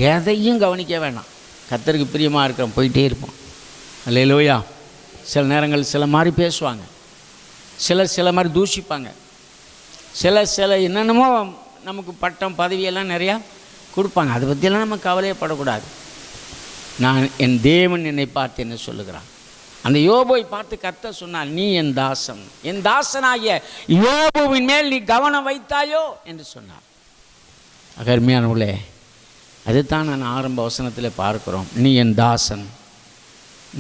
எதையும் கவனிக்க வேண்டாம். கர்த்தருக்கு பிரியமாக இருக்கிறோம், போயிட்டே இருப்போம். அல்லேலூயா. சில நேரங்கள் சில மாதிரி பேசுவாங்க, சில மாதிரி தூஷிப்பாங்க, சில என்னென்னமோ நமக்கு பட்டம் பதவியெல்லாம் நிறையா கொடுப்பாங்க. அதை பற்றியெல்லாம் நம்ம கவலையப்படக்கூடாது. நான் என் தேவன் என்னை பார்த்து என்ன சொல்லுகிறான். அந்த யோபுவை பார்த்து கர்த்தர் சொன்னார், நீ என் தாசன், என் தாசனாகிய யோபுவின் மேல் நீ கவனம் வைத்தாயோ என்று சொன்னார். அருமையானவர்களே, அதுதான் நான் ஆரம்ப வசனத்தில் பார்க்கிறோம். நீ என் தாசன்,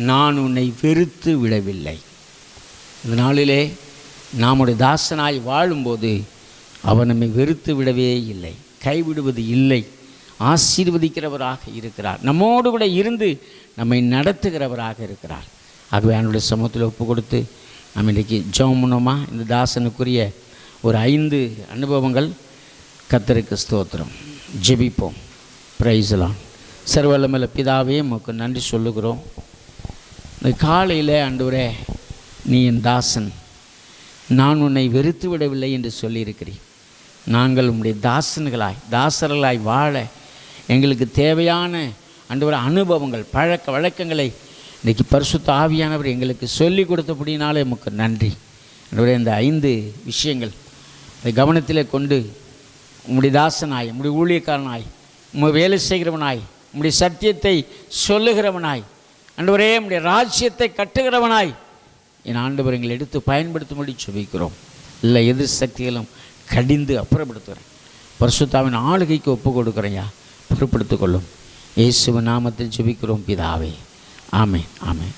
நான் உன்னை வெறுத்து விடவில்லை. இந்த நாளிலே நம்முடைய தாசனாய் வாழும்போது அவர் நம்மை வெறுத்து விடவே இல்லை, கைவிடுவது இல்லை, ஆசீர்வதிக்கிறவராக இருக்கிறார், நம்மோடு கூட இருந்து நம்மை நடத்துகிறவராக இருக்கிறார். ஆகவே அவனுடைய சமூகத்தில் ஒப்பு கொடுத்து நம்ம இன்றைக்கி ஜெபம் பண்ணோமா? இந்த தாசனுக்குரிய ஒரு 5 அனுபவங்கள். கர்த்தருக்கு ஸ்தோத்திரம். ஜெபிப்போம். Praise the Lord. சர்வவல்லமையுள்ள பிதாவே, உமக்கு நன்றி சொல்லுகிறோம். இந்த காலையில் ஆண்டவரே, நீ என் தாசன், நான் உன்னை வெறுத்து விடவில்லை என்று சொல்லியிருக்கிறீர். நாங்கள் உம்முடைய தாசர்களாய் வாழ எங்களுக்கு தேவையான ஆண்டவரே அனுபவங்கள், பழக்க வழக்கங்களை இன்றைக்கி பரிசுத்த ஆவியானவர் எங்களுக்கு சொல்லி கொடுத்தபடினாலே உமக்கு நன்றி. ஆண்டவரே, இந்த 5 விஷயங்கள் அதை கவனத்தில் கொண்டு உம்முடைய தாசனாய், உம்முடைய ஊழியக்காரனாய், உம்முடைய வேலை செய்கிறவனாய், உம்முடைய சத்தியத்தை சொல்லுகிறவனாய், ஆண்டவரே உம்முடைய ராஜ்யத்தை கட்டுகிறவனாய் என் ஆண்டவர் எங்களை எடுத்து பயன்படுத்தும்படி ஜெபிக்கிறோம். இல்லை எதிர் சக்திகளும் கடிந்து அப்புறப்படுத்துகிறேன். பரிசுத்தாவின் ஆளுகைக்கு ஒப்பு கொடுக்குறேன்யா, பொறுப்படுத்திக் கொள்ளும். இயேசுவின் நாமத்தில் ஜெபிக்கிறோம் பிதாவே. ஆமென், ஆமென்.